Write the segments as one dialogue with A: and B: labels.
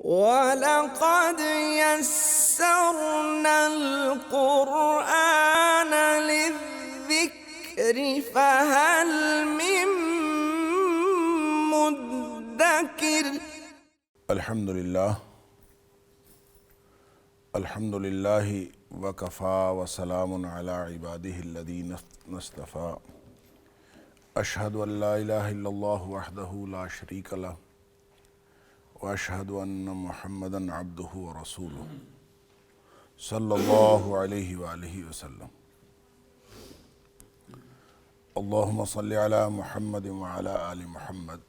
A: وَلَقَدْ يَسَّرْنَا الْقُرْآنَ لِلذِّكْرِ فَهَلْ مِن مُّدَّكِرٍ۔
B: الحمد للہ وکفا وسلام علی عبادہ الذین اصطفیٰ۔ اشہد ان لا الہ الا اللہ وحدہ لا شریک لہ واشہد ان محمدا عبدہ ورسولہ صلی اللہ علیہ وآلہ وسلم۔ اللہم صلی علی محمد وعلی آل محمد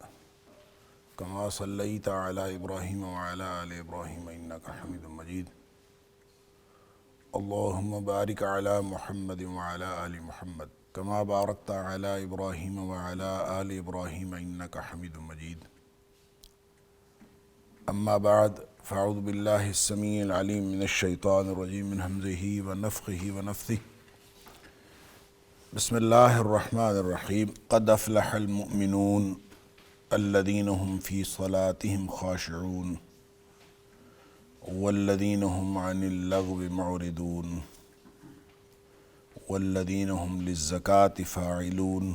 B: کما صلیت علی ابراہیم وعلی آل ابراہیم انک حمید مجید۔ اللہم بارک علی محمد وعلی آل محمد کما بارکت علی ابراہیم وعلی آل ابراہیم انک حمید مجید۔ اما بعد فاعوذ باللہ السمیع العلیم من الشیطان الرجیم من ہمزہ ونفخہ ونفثہ۔ بسم اللہ الرحمن الرحیم۔ قد افلح المؤمنون الذین هم فی صلاتهم خاشعون والذین هم عن اللغو معرضون والذین هم للزکاة فاعلون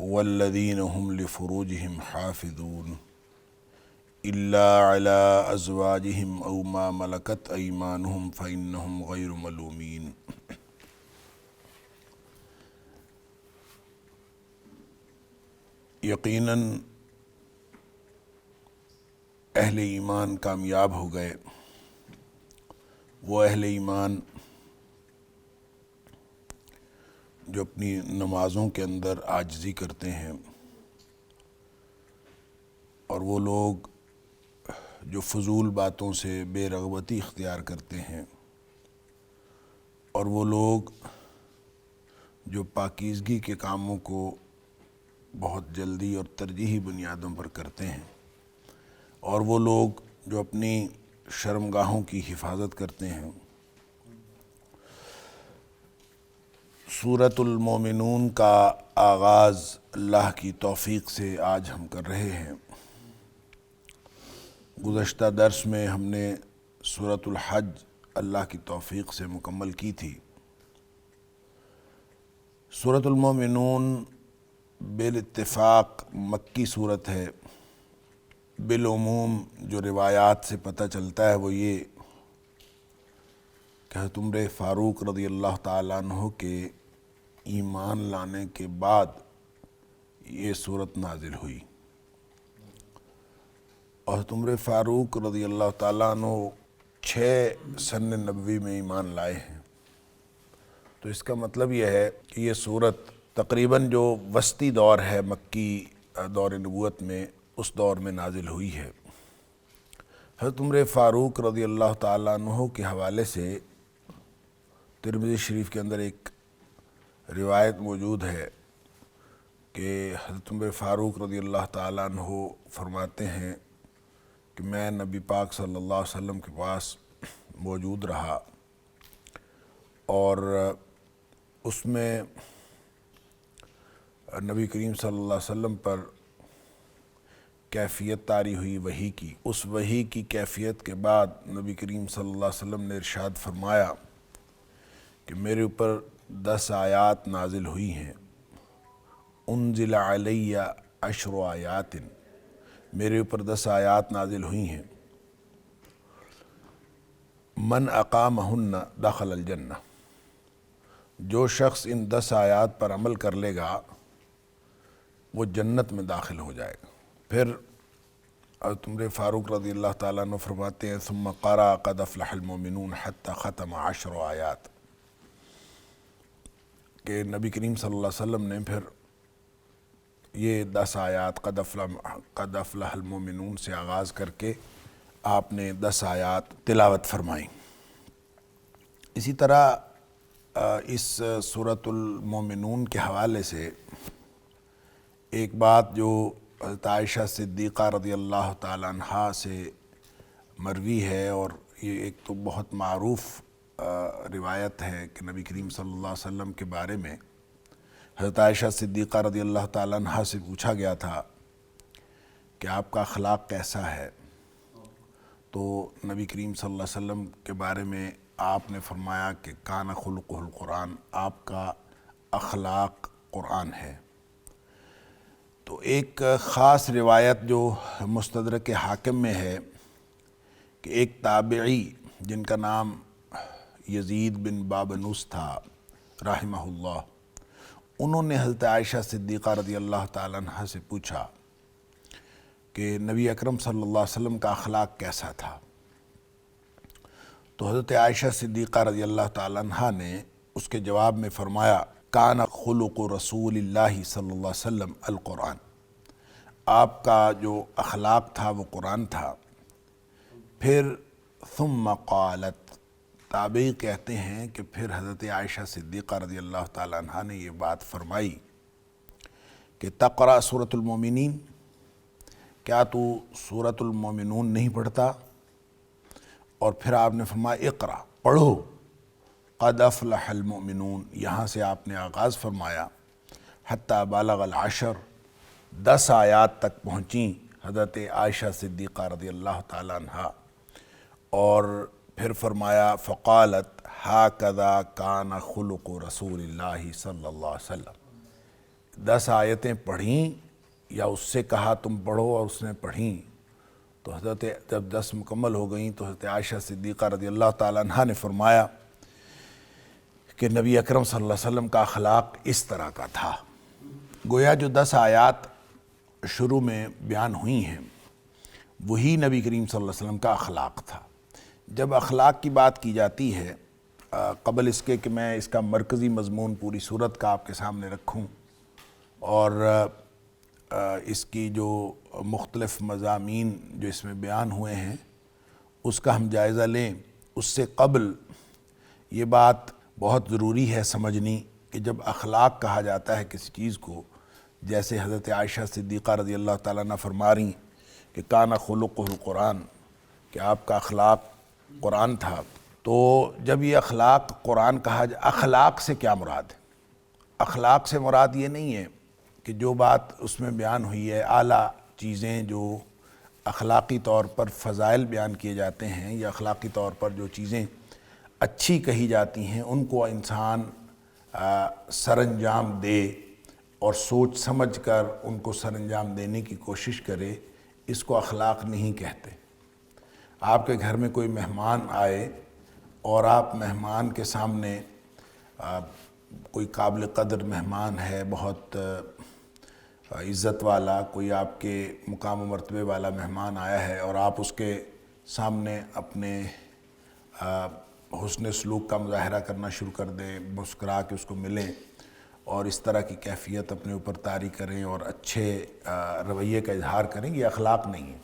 B: والذین هم لفروجهم حافظون الا علی ازواجهم او ما ملکت ایمانهم فإنهم غیر ملومین۔ یقیناً اہل ایمان کامیاب ہو گئے، وہ اہل ایمان جو اپنی نمازوں کے اندر عاجزی کرتے ہیں، اور وہ لوگ جو فضول باتوں سے بے رغبتی اختیار کرتے ہیں، اور وہ لوگ جو پاکیزگی کے کاموں کو بہت جلدی اور ترجیحی بنیادوں پر کرتے ہیں، اور وہ لوگ جو اپنی شرمگاہوں کی حفاظت کرتے ہیں۔ سورۃ المومنون کا آغاز اللہ کی توفیق سے آج ہم کر رہے ہیں۔ گزشتہ درس میں ہم نے سورۃ الحج اللہ کی توفیق سے مکمل کی تھی۔ سورۃ المومنون بالاتفاق مکی صورت ہے۔ بالعموم جو روایات سے پتہ چلتا ہے وہ یہ کہ حضرت عمر فاروق رضی اللہ تعالیٰ عنہ کے ایمان لانے کے بعد یہ صورت نازل ہوئی، اور حضرت عمر فاروق رضی اللہ تعالیٰ عنہ 6 سن نبوی میں ایمان لائے ہیں۔ تو اس کا مطلب یہ ہے کہ یہ صورت تقریباً جو وسطی دور ہے مکی دور نبوت میں، اس دور میں نازل ہوئی ہے۔ حضرت عمر فاروق رضی اللہ تعالیٰ عنہ کے حوالے سے ترمذی شریف کے اندر ایک روایت موجود ہے کہ حضرت عمر فاروق رضی اللہ تعالیٰ عنہ فرماتے ہیں کہ میں نبی پاک صلی اللہ علیہ وسلم کے پاس موجود رہا، اور اس میں نبی کریم صلی اللہ علیہ وسلم پر کیفیت طاری ہوئی وحی کی۔ اس وحی کی کیفیت کے بعد نبی کریم صلی اللہ علیہ وسلم نے ارشاد فرمایا کہ میرے اوپر 10 آیات نازل ہوئی ہیں۔ انزل علی 10 آیات، میرے اوپر 10 آیات نازل ہوئی ہیں۔ من اقامہن دخل الجنہ، جو شخص ان 10 آیات پر عمل کر لے گا وہ جنت میں داخل ہو جائے گا۔ پھر حضرت عمر فاروق رضی اللہ تعالیٰ عنہ فرماتے ہیں ثم قرأ قد افلح المؤمنون حتی ختم 10 آیات، کہ نبی کریم صلی اللہ علیہ وسلم نے پھر یہ 10 آیات قد افلح المؤمنون سے آغاز کر کے آپ نے 10 آیات تلاوت فرمائیں۔ اسی طرح اس سورۃ المومنون کے حوالے سے ایک بات جو حضرت عائشہ صدیقہ رضی اللہ تعالیٰ عنہا سے مروی ہے، اور یہ ایک تو بہت معروف روایت ہے کہ نبی کریم صلی اللہ علیہ وسلم کے بارے میں حضرت عائشہ صدیقہ رضی اللہ تعالیٰ عنہا سے پوچھا گیا تھا کہ آپ کا اخلاق کیسا ہے، تو نبی کریم صلی اللہ علیہ وسلم کے بارے میں آپ نے فرمایا کہ کان خلقہ القرآن، آپ کا اخلاق قرآن ہے۔ تو ایک خاص روایت جو مستدرک حاکم میں ہے کہ ایک تابعی جن کا نام یزید بن بابنوس تھا رحمہ اللہ، انہوں نے حضرت عائشہ صدیقہ رضی اللہ تعالیٰ عنہ سے پوچھا کہ نبی اکرم صلی اللہ علیہ وسلم کا اخلاق کیسا تھا؟ تو حضرت عائشہ صدیقہ رضی اللہ تعالیٰ عنہ نے اس کے جواب میں فرمایا کان خلق رسول اللہ صلی اللہ علیہ وسلم القرآن، آپ کا جو اخلاق تھا وہ قرآن تھا۔ پھر ثم قالت، تابعی کہتے ہیں کہ پھر حضرت عائشہ صدیقہ رضی اللہ تعالیٰ عنہ نے یہ بات فرمائی کہ تقرأ سورۃ المومنین، کیا تو سورۃ المومنون نہیں پڑھتا؟ اور پھر آپ نے فرمایا اقرأ، پڑھو، قد افلح المؤمنون، یہاں سے آپ نے آغاز فرمایا حتی بالغ العشر، 10 آیات تک پہنچیں حضرت عائشہ صدیقہ رضی اللہ تعالیٰ عنہ، اور پھر فرمایا فقالت ہاکذا کان خلق رسول اللہ صلی اللہ علیہ وسلم، 10 آیتیں پڑھیں یا اس سے کہا تم پڑھو اور اس نے پڑھیں۔ تو حضرت جب 10 مکمل ہو گئیں تو حضرت عائشہ صدیقہ رضی اللہ تعالیٰ عنہ نے فرمایا کہ نبی اکرم صلی اللہ علیہ وسلم کا اخلاق اس طرح کا تھا۔ گویا جو 10 آیات شروع میں بیان ہوئی ہیں وہی نبی کریم صلی اللہ علیہ وسلم کا اخلاق تھا۔ جب اخلاق کی بات کی جاتی ہے، قبل اس کے کہ میں اس کا مرکزی مضمون پوری صورت کا آپ کے سامنے رکھوں اور اس کی جو مختلف مضامین جو اس میں بیان ہوئے ہیں اس کا ہم جائزہ لیں، اس سے قبل یہ بات بہت ضروری ہے سمجھنی کہ جب اخلاق کہا جاتا ہے کسی چیز کو، جیسے حضرت عائشہ صدیقہ رضی اللہ تعالیٰ عنہ فرما رہی کہ کان خلقہ القرآن، کہ آپ کا اخلاق قرآن تھا، تو جب یہ اخلاق قرآن کہا اخلاق سے کیا مراد ہے؟ اخلاق سے مراد یہ نہیں ہے کہ جو بات اس میں بیان ہوئی ہے، اعلیٰ چیزیں جو اخلاقی طور پر فضائل بیان کیے جاتے ہیں یا اخلاقی طور پر جو چیزیں اچھی کہی جاتی ہیں ان کو انسان سر انجام دے اور سوچ سمجھ کر ان کو سر انجام دینے کی کوشش کرے، اس کو اخلاق نہیں کہتے۔ آپ کے گھر میں کوئی مہمان آئے اور آپ مہمان کے سامنے، کوئی قابل قدر مہمان ہے، بہت عزت والا، کوئی آپ کے مقام و مرتبے والا مہمان آیا ہے اور آپ اس کے سامنے اپنے حسن سلوک کا مظاہرہ کرنا شروع کر دیں، مسکرا کے اس کو ملیں اور اس طرح کی کیفیت اپنے اوپر طاری کریں اور اچھے رویے کا اظہار کریں، یہ اخلاق نہیں ہے۔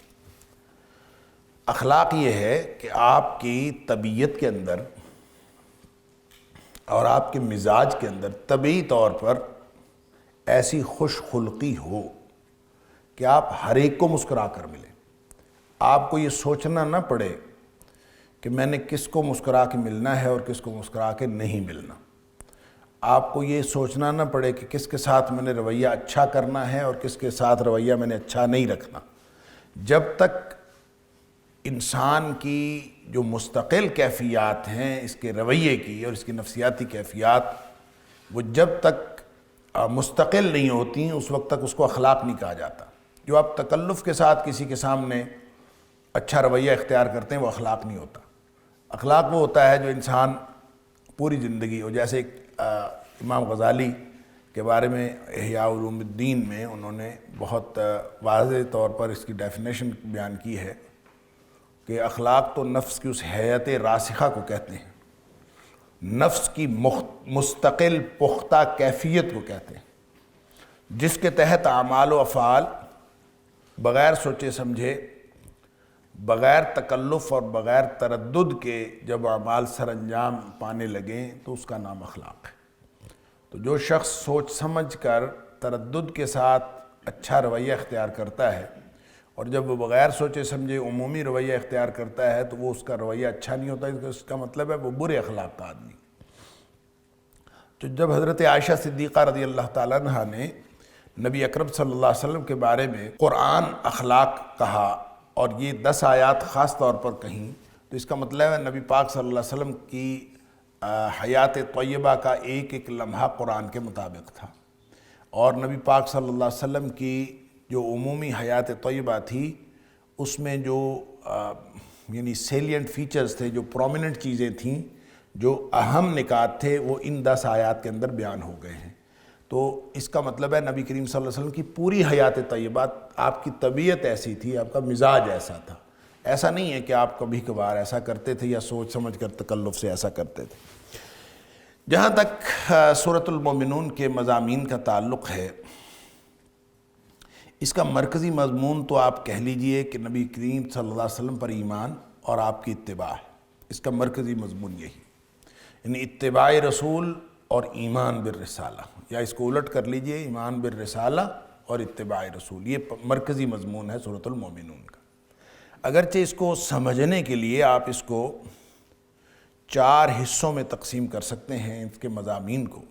B: اخلاق یہ ہے کہ آپ کی طبیعت کے اندر اور آپ کے مزاج کے اندر طبعی طور پر ایسی خوش خلقی ہو کہ آپ ہر ایک کو مسکرا کر ملیں۔ آپ کو یہ سوچنا نہ پڑے کہ میں نے کس کو مسکرا کے ملنا ہے اور کس کو مسکرا کے نہیں ملنا۔ آپ کو یہ سوچنا نہ پڑے کہ کس کے ساتھ میں نے رویہ اچھا کرنا ہے اور کس کے ساتھ رویہ میں نے اچھا نہیں رکھنا۔ جب تک انسان کی جو مستقل کیفیات ہیں اس کے رویے کی اور اس کی نفسیاتی کیفیات، وہ جب تک مستقل نہیں ہوتی اس وقت تک اس کو اخلاق نہیں کہا جاتا۔ جو آپ تکلف کے ساتھ کسی کے سامنے اچھا رویہ اختیار کرتے ہیں وہ اخلاق نہیں ہوتا۔ اخلاق وہ ہوتا ہے جو انسان پوری زندگی، اور جیسے امام غزالی کے بارے میں احیاء علوم الدین میں انہوں نے بہت واضح طور پر اس کی ڈیفینیشن بیان کی ہے کہ اخلاق تو نفس کی اس حیت راسخہ کو کہتے ہیں، نفس کی مستقل پختہ کیفیت کو کہتے ہیں، جس کے تحت اعمال و افعال بغیر سوچے سمجھے، بغیر تکلف اور بغیر تردد کے جب اعمال سر انجام پانے لگیں تو اس کا نام اخلاق ہے۔ تو جو شخص سوچ سمجھ کر تردد کے ساتھ اچھا رویہ اختیار کرتا ہے اور جب وہ بغیر سوچے سمجھے عمومی رویہ اختیار کرتا ہے تو وہ اس کا رویہ اچھا نہیں ہوتا، اس کا مطلب ہے وہ برے اخلاق کا آدمی۔ تو جب حضرت عائشہ صدیقہ رضی اللہ تعالیٰ عنہ نے نبی اکرم صلی اللہ علیہ وسلم کے بارے میں قرآن اخلاق کہا اور یہ 10 آیات خاص طور پر کہیں تو اس کا مطلب ہے نبی پاک صلی اللہ علیہ وسلم کی حیات طیبہ کا ایک ایک لمحہ قرآن کے مطابق تھا، اور نبی پاک صلی اللہ علیہ وسلم کی جو عمومی حیات طیبہ تھی اس میں جو یعنی سیلینٹ فیچرز تھے، جو پرومیننٹ چیزیں تھیں، جو اہم نکات تھے، وہ ان 10 آیات کے اندر بیان ہو گئے ہیں۔ تو اس کا مطلب ہے نبی کریم صلی اللہ علیہ وسلم کی پوری حیات طیبہ، آپ کی طبیعت ایسی تھی، آپ کا مزاج ایسا تھا، ایسا نہیں ہے کہ آپ کبھی کبھار ایسا کرتے تھے یا سوچ سمجھ کر تکلف سے ایسا کرتے تھے۔ جہاں تک سورۃ المومنون کے مضامین کا تعلق ہے، اس کا مرکزی مضمون تو آپ کہہ لیجئے کہ نبی کریم صلی اللہ علیہ وسلم پر ایمان اور آپ کی اتباع ہے۔ اس کا مرکزی مضمون یہی، یعنی اتباع رسول اور ایمان بالرسالہ، یا اس کو الٹ کر لیجئے، ایمان بالرسالہ اور اتباع رسول، یہ مرکزی مضمون ہے سورۃ المومنون کا۔ اگرچہ اس کو سمجھنے کے لیے آپ اس کو 4 حصوں میں تقسیم کر سکتے ہیں، اس کے مضامین کو۔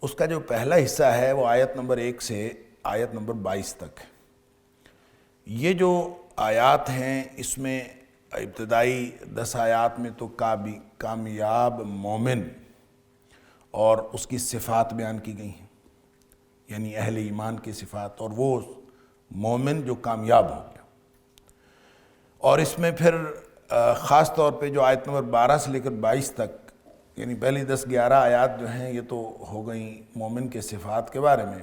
B: اس کا جو پہلا حصہ ہے وہ آیت نمبر 1 سے آیت نمبر 22 تک۔ یہ جو آیات ہیں اس میں ابتدائی 10 آیات میں تو کامیاب مومن اور اس کی صفات بیان کی گئی ہیں، یعنی اہل ایمان کی صفات، اور وہ مومن جو کامیاب ہو گیا۔ اور اس میں پھر خاص طور پہ جو آیت نمبر 12 سے لے کر 22 تک، یعنی پہلی 10-11 آیات جو ہیں یہ تو ہو گئیں مومن کے صفات کے بارے میں،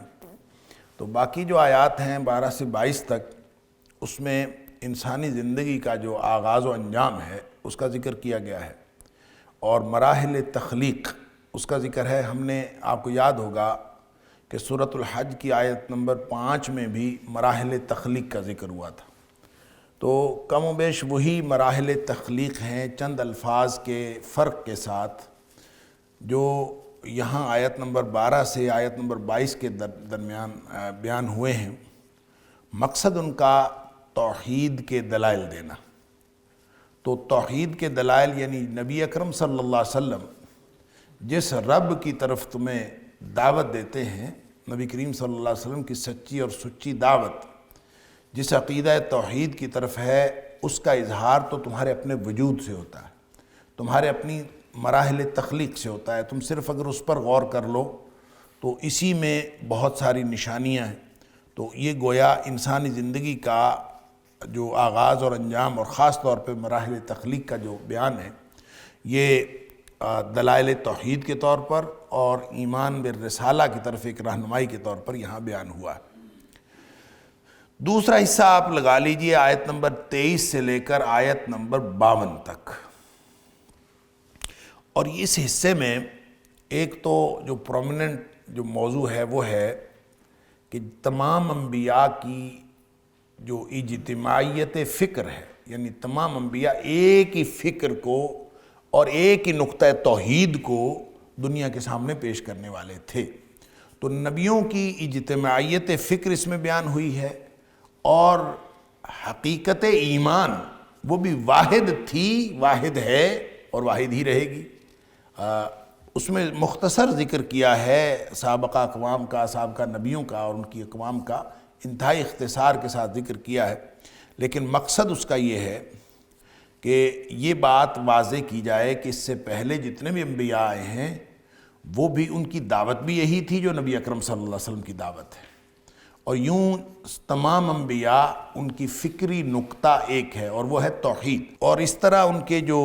B: تو باقی جو آیات ہیں 12 سے 22 تک، اس میں انسانی زندگی کا جو آغاز و انجام ہے اس کا ذکر کیا گیا ہے، اور مراحل تخلیق اس کا ذکر ہے۔ ہم نے، آپ کو یاد ہوگا کہ سورۃ الحج کی آیت نمبر 5 میں بھی مراحل تخلیق کا ذکر ہوا تھا، تو کم و بیش وہی مراحل تخلیق ہیں، چند الفاظ کے فرق کے ساتھ، جو یہاں آیت نمبر 12 سے آیت نمبر 22 کے درمیان بیان ہوئے ہیں۔ مقصد ان کا توحید کے دلائل دینا۔ تو توحید کے دلائل یعنی نبی اکرم صلی اللہ علیہ وسلم جس رب کی طرف تمہیں دعوت دیتے ہیں، نبی کریم صلی اللہ علیہ وسلم کی سچی اور سچی دعوت جس عقیدہ توحید کی طرف ہے، اس کا اظہار تو تمہارے اپنے وجود سے ہوتا ہے، تمہارے اپنی مراحل تخلیق سے ہوتا ہے۔ تم صرف اگر اس پر غور کر لو تو اسی میں بہت ساری نشانیاں ہیں۔ تو یہ گویا انسانی زندگی کا جو آغاز اور انجام، اور خاص طور پہ مراحل تخلیق کا جو بیان ہے، یہ دلائل توحید کے طور پر اور ایمان بالرسالہ کی طرف ایک رہنمائی کے طور پر یہاں بیان ہوا ہے۔ دوسرا حصہ آپ لگا لیجئے آیت نمبر 23 سے لے کر آیت نمبر 52 تک، اور اس حصے میں ایک تو جو پرومیننٹ جو موضوع ہے وہ ہے کہ تمام انبیاء کی جو اجتماعیت فکر ہے، یعنی تمام انبیاء ایک ہی فکر کو اور ایک ہی نقطہ توحید کو دنیا کے سامنے پیش کرنے والے تھے۔ تو نبیوں کی اجتماعیت فکر اس میں بیان ہوئی ہے، اور حقیقت ایمان وہ بھی واحد تھی، واحد ہے اور واحد ہی رہے گی۔ اس میں مختصر ذکر کیا ہے سابقہ اقوام کا، سابقہ نبیوں کا اور ان کی اقوام کا، انتہائی اختصار کے ساتھ ذکر کیا ہے، لیکن مقصد اس کا یہ ہے کہ یہ بات واضح کی جائے کہ اس سے پہلے جتنے بھی انبیاء آئے ہیں وہ بھی، ان کی دعوت بھی یہی تھی جو نبی اکرم صلی اللہ علیہ وسلم کی دعوت ہے، اور یوں تمام انبیاء ان کی فکری نقطہ ایک ہے اور وہ ہے توحید۔ اور اس طرح ان کے جو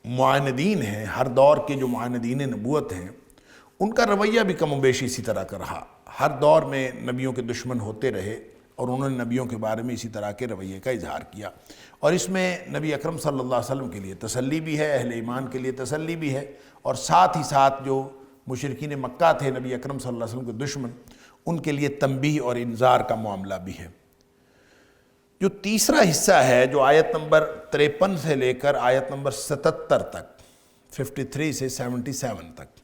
B: معاندین ہیں، ہر دور کے جو معاندین نبوت ہیں، ان کا رویہ بھی کم و بیش اسی طرح کا رہا۔ ہر دور میں نبیوں کے دشمن ہوتے رہے اور انہوں نے نبیوں کے بارے میں اسی طرح کے رویے کا اظہار کیا، اور اس میں نبی اکرم صلی اللہ علیہ وسلم کے لیے تسلی بھی ہے، اہل ایمان کے لیے تسلی بھی ہے، اور ساتھ ہی ساتھ جو مشرکین مکہ تھے نبی اکرم صلی اللہ علیہ وسلم کے دشمن، ان کے لیے تنبیہ اور انذار کا معاملہ بھی ہے۔ جو تیسرا حصہ ہے جو آیت نمبر 53 سے لے کر آیت نمبر 77 تک، 53 سے 77 تک،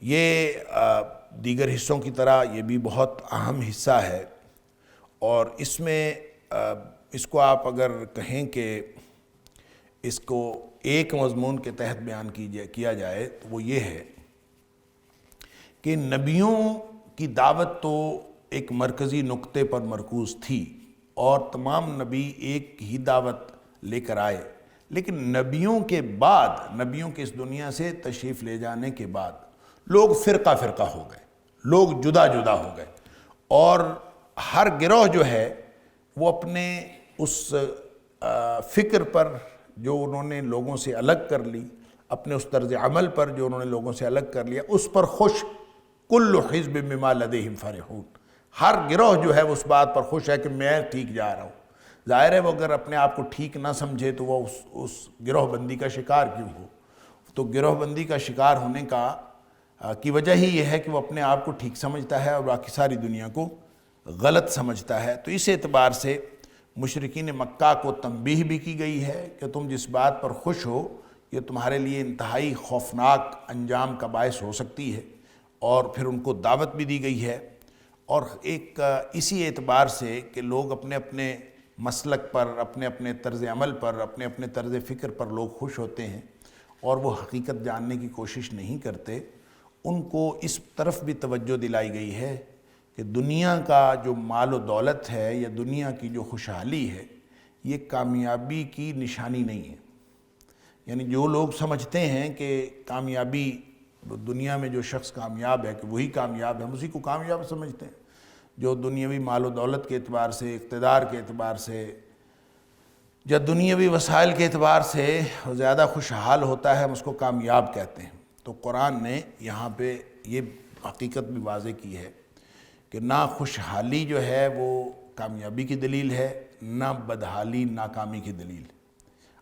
B: یہ دیگر حصوں کی طرح یہ بھی بہت اہم حصہ ہے، اور اس میں اس کو آپ اگر کہیں کہ اس کو ایک مضمون کے تحت بیان کیا جائے تو وہ یہ ہے کہ نبیوں کی دعوت تو ایک مرکزی نقطے پر مرکوز تھی، اور تمام نبی ایک ہی دعوت لے کر آئے، لیکن نبیوں کے بعد، نبیوں کے اس دنیا سے تشریف لے جانے کے بعد لوگ فرقہ فرقہ ہو گئے، لوگ جدا جدا ہو گئے، اور ہر گروہ جو ہے وہ اپنے اس فکر پر جو انہوں نے لوگوں سے الگ کر لی، اپنے اس طرز عمل پر جو انہوں نے لوگوں سے الگ کر لیا، اس پر خوش، کل حزب بما لدیہم فرحون، ہر گروہ جو ہے اس بات پر خوش ہے کہ میں ٹھیک جا رہا ہوں۔ ظاہر ہے وہ اگر اپنے آپ کو ٹھیک نہ سمجھے تو وہ اس گروہ بندی کا شکار کیوں ہو؟ تو گروہ بندی کا شکار ہونے کی وجہ ہی یہ ہے کہ وہ اپنے آپ کو ٹھیک سمجھتا ہے اور باقی ساری دنیا کو غلط سمجھتا ہے۔ تو اس اعتبار سے مشرکین مکہ کو تنبیہ بھی کی گئی ہے کہ تم جس بات پر خوش ہو یہ تمہارے لیے انتہائی خوفناک انجام کا باعث ہو سکتی ہے، اور پھر ان کو دعوت بھی دی گئی ہے۔ اور ایک اسی اعتبار سے کہ لوگ اپنے اپنے مسلک پر، اپنے اپنے طرز عمل پر، اپنے اپنے طرز فکر پر لوگ خوش ہوتے ہیں اور وہ حقیقت جاننے کی کوشش نہیں کرتے، ان کو اس طرف بھی توجہ دلائی گئی ہے کہ دنیا کا جو مال و دولت ہے یا دنیا کی جو خوشحالی ہے یہ کامیابی کی نشانی نہیں ہے۔ یعنی جو لوگ سمجھتے ہیں کہ کامیابی دنیا میں جو شخص کامیاب ہے کہ وہی کامیاب ہے، ہم اسی کو کامیاب سمجھتے ہیں۔ جو دنیاوی مال و دولت کے اعتبار سے، اقتدار کے اعتبار سے یا دنیاوی وسائل کے اعتبار سے زیادہ خوشحال ہوتا ہے، ہم اس کو کامیاب کہتے ہیں۔ تو قرآن نے یہاں پہ یہ حقیقت بھی واضح کی ہے کہ نہ خوشحالی جو ہے وہ کامیابی کی دلیل ہے، نہ بدحالی ناکامی کی دلیل ہے۔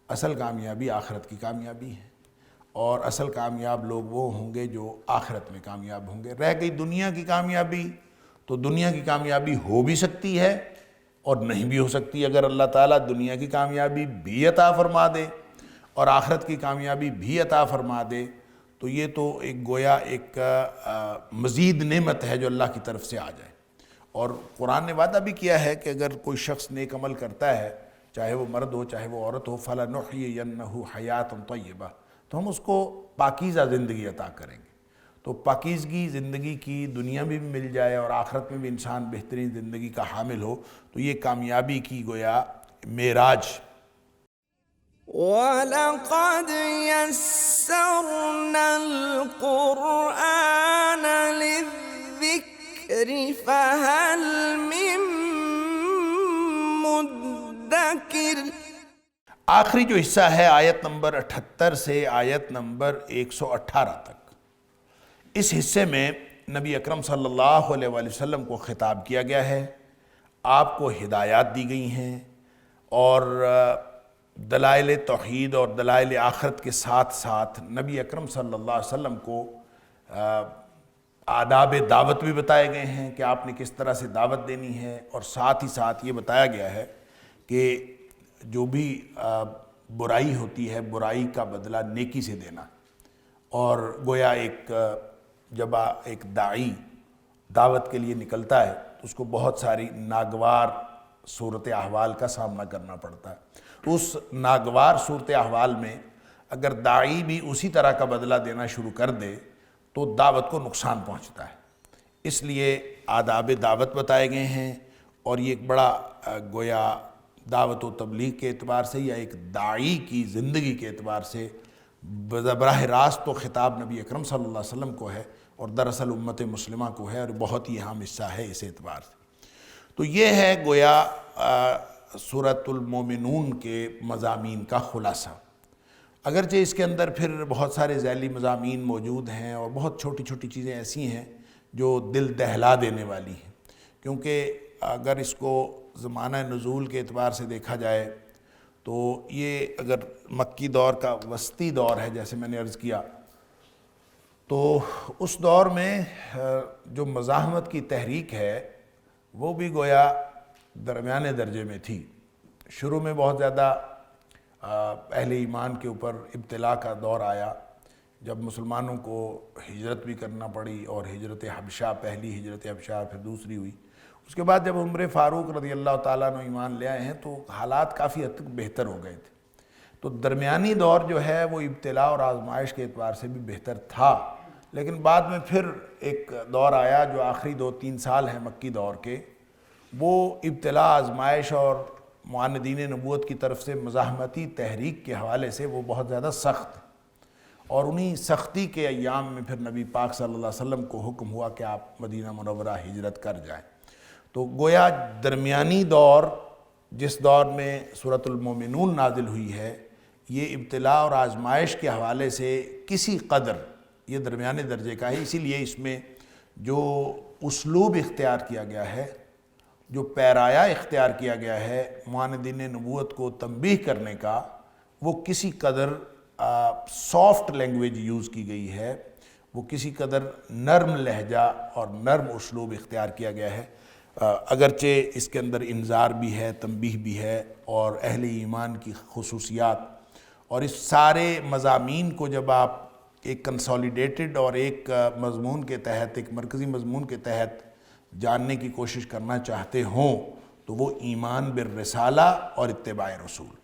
B: اصل کامیابی آخرت کی کامیابی ہے، اور اصل کامیاب لوگ وہ ہوں گے جو آخرت میں کامیاب ہوں گے۔ رہ گئی دنیا کی کامیابی، تو دنیا کی کامیابی ہو بھی سکتی ہے اور نہیں بھی ہو سکتی۔ اگر اللہ تعالیٰ دنیا کی کامیابی بھی عطا فرما دے اور آخرت کی کامیابی بھی عطا فرما دے تو یہ تو ایک گویا ایک مزید نعمت ہے جو اللہ کی طرف سے آ جائے۔ اور قرآن نے وعدہ بھی کیا ہے کہ اگر کوئی شخص نیک عمل کرتا ہے، چاہے وہ مرد ہو چاہے وہ عورت ہو، فَلَنُحْيِيَنَّهُ حَيَاةً طَيِّبَةً، تو ہم اس کو پاکیزہ زندگی عطا کریں گے۔ تو پاکیزگی زندگی کی دنیا میں بھی مل جائے اور آخرت میں بھی انسان بہترین زندگی کا حامل ہو، تو یہ کامیابی کی گویا معراج۔
A: وَلَقَدْ يَسَّرْنَا الْقُرْآنَ لِلذِّكْرِ فَهَلْ مِن مُدَّكِرٍ۔
B: آخری جو حصہ ہے آیت نمبر 78 سے آیت نمبر 118 تک، اس حصے میں نبی اکرم صلی اللہ علیہ وآلہ وسلم کو خطاب کیا گیا ہے، آپ کو ہدایات دی گئی ہیں، اور دلائل توحید اور دلائل آخرت کے ساتھ ساتھ نبی اکرم صلی اللہ علیہ وسلم کو آداب دعوت بھی بتائے گئے ہیں کہ آپ نے کس طرح سے دعوت دینی ہے، اور ساتھ ہی ساتھ یہ بتایا گیا ہے کہ جو بھی برائی ہوتی ہے برائی کا بدلہ نیکی سے دینا۔ اور گویا جب ایک داعی دعوت کے لیے نکلتا ہے تو اس کو بہت ساری ناگوار صورت احوال کا سامنا کرنا پڑتا ہے۔ تو اس ناگوار صورت احوال میں اگر داعی بھی اسی طرح کا بدلہ دینا شروع کر دے تو دعوت کو نقصان پہنچتا ہے۔ اس لیے آداب دعوت بتائے گئے ہیں، اور یہ ایک بڑا گویا دعوت و تبلیغ کے اعتبار سے یا ایک داعی کی زندگی کے اعتبار سے براہ راست تو خطاب نبی اکرم صلی اللہ علیہ وسلم کو ہے، اور دراصل امت مسلمہ کو ہے، اور بہت ہی اہم حصہ ہے اس اعتبار سے۔ تو یہ ہے گویا سورۃ المومنون کے مضامین کا خلاصہ۔ اگرچہ اس کے اندر پھر بہت سارے ذیلی مضامین موجود ہیں اور بہت چھوٹی چھوٹی چیزیں ایسی ہیں جو دل دہلا دینے والی ہیں، کیونکہ اگر اس کو زمانہ نزول کے اعتبار سے دیکھا جائے تو یہ اگر مکی دور کا وسطی دور ہے جیسے میں نے عرض کیا، تو اس دور میں جو مزاحمت کی تحریک ہے وہ بھی گویا درمیانے درجے میں تھی۔ شروع میں بہت زیادہ اہل ایمان کے اوپر ابتلا کا دور آیا، جب مسلمانوں کو ہجرت بھی کرنا پڑی، اور ہجرت حبشہ، پہلی ہجرت حبشہ پھر دوسری ہوئی۔ اس کے بعد جب عمر فاروق رضی اللہ تعالیٰ عنہ ایمان لے آئے ہیں تو حالات کافی حد تک بہتر ہو گئے تھے۔ تو درمیانی دور جو ہے وہ ابتلا اور آزمائش کے اعتبار سے بھی بہتر تھا، لیکن بعد میں پھر ایک دور آیا جو آخری 2-3 سال ہیں مکی دور کے، وہ ابتلا، آزمائش اور معاندین نبوت کی طرف سے مزاحمتی تحریک کے حوالے سے وہ بہت زیادہ سخت، اور انہی سختی کے ایام میں پھر نبی پاک صلی اللہ علیہ وسلم کو حکم ہوا کہ آپ مدینہ منورہ ہجرت کر جائیں۔ تو گویا درمیانی دور، جس دور میں سورۃ المومنون نازل ہوئی ہے، یہ ابتلا اور آزمائش کے حوالے سے کسی قدر یہ درمیانے درجے کا ہے۔ اسی لیے اس میں جو اسلوب اختیار کیا گیا ہے، جو پیرایا اختیار کیا گیا ہے معاندین نبوت کو تنبیہ کرنے کا، وہ کسی قدر سافٹ لینگویج یوز کی گئی ہے، وہ کسی قدر نرم لہجہ اور نرم اسلوب اختیار کیا گیا ہے، اگرچہ اس کے اندر انذار بھی ہے، تنبیہ بھی ہے، اور اہل ایمان کی خصوصیات، اور اس سارے مضامین کو جب آپ ایک کنسالیڈیٹڈ اور ایک مضمون کے تحت، ایک مرکزی مضمون کے تحت جاننے کی کوشش کرنا چاہتے ہوں تو وہ ایمان بالرسالہ اور اتباع رسول،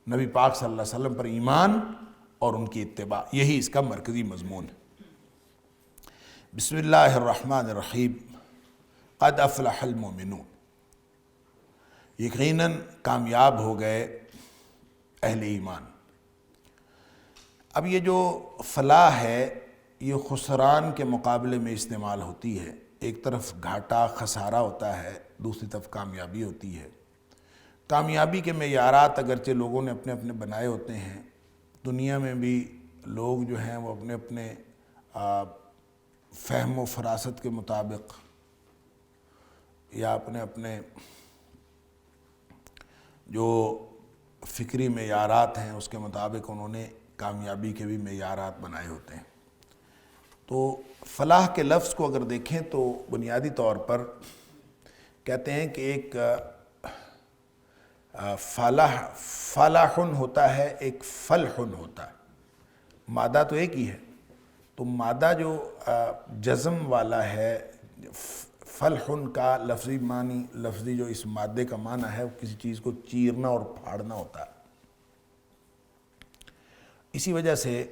B: نبی پاک صلی اللہ علیہ وسلم پر ایمان اور ان کی اتباع، یہی اس کا مرکزی مضمون ہے۔ بسم اللہ الرحمن الرحیم۔ قد افلح المؤمنون، یقیناً کامیاب ہو گئے اہل ایمان۔ اب یہ جو فلاح ہے یہ خسران کے مقابلے میں استعمال ہوتی ہے، ایک طرف گھاٹا خسارہ ہوتا ہے، دوسری طرف کامیابی ہوتی ہے۔ کامیابی کے معیارات اگرچہ لوگوں نے اپنے اپنے بنائے ہوتے ہیں، دنیا میں بھی لوگ جو ہیں وہ اپنے اپنے فہم و فراست کے مطابق یا اپنے اپنے جو فکری معیارات ہیں اس کے مطابق انہوں نے کامیابی کے بھی معیارات بنائے ہوتے ہیں۔ تو فلاح کے لفظ کو اگر دیکھیں تو بنیادی طور پر کہتے ہیں کہ ایک فلاحن ہوتا ہے، ایک فلحن ہوتا ہے، مادہ تو ایک ہی ہے، تو مادہ جو جزم والا ہے، فلحن کا لفظی معنی، لفظی جو اس مادے کا معنی ہے وہ کسی چیز کو چیرنا اور پھاڑنا ہوتا ہے۔ اسی وجہ سے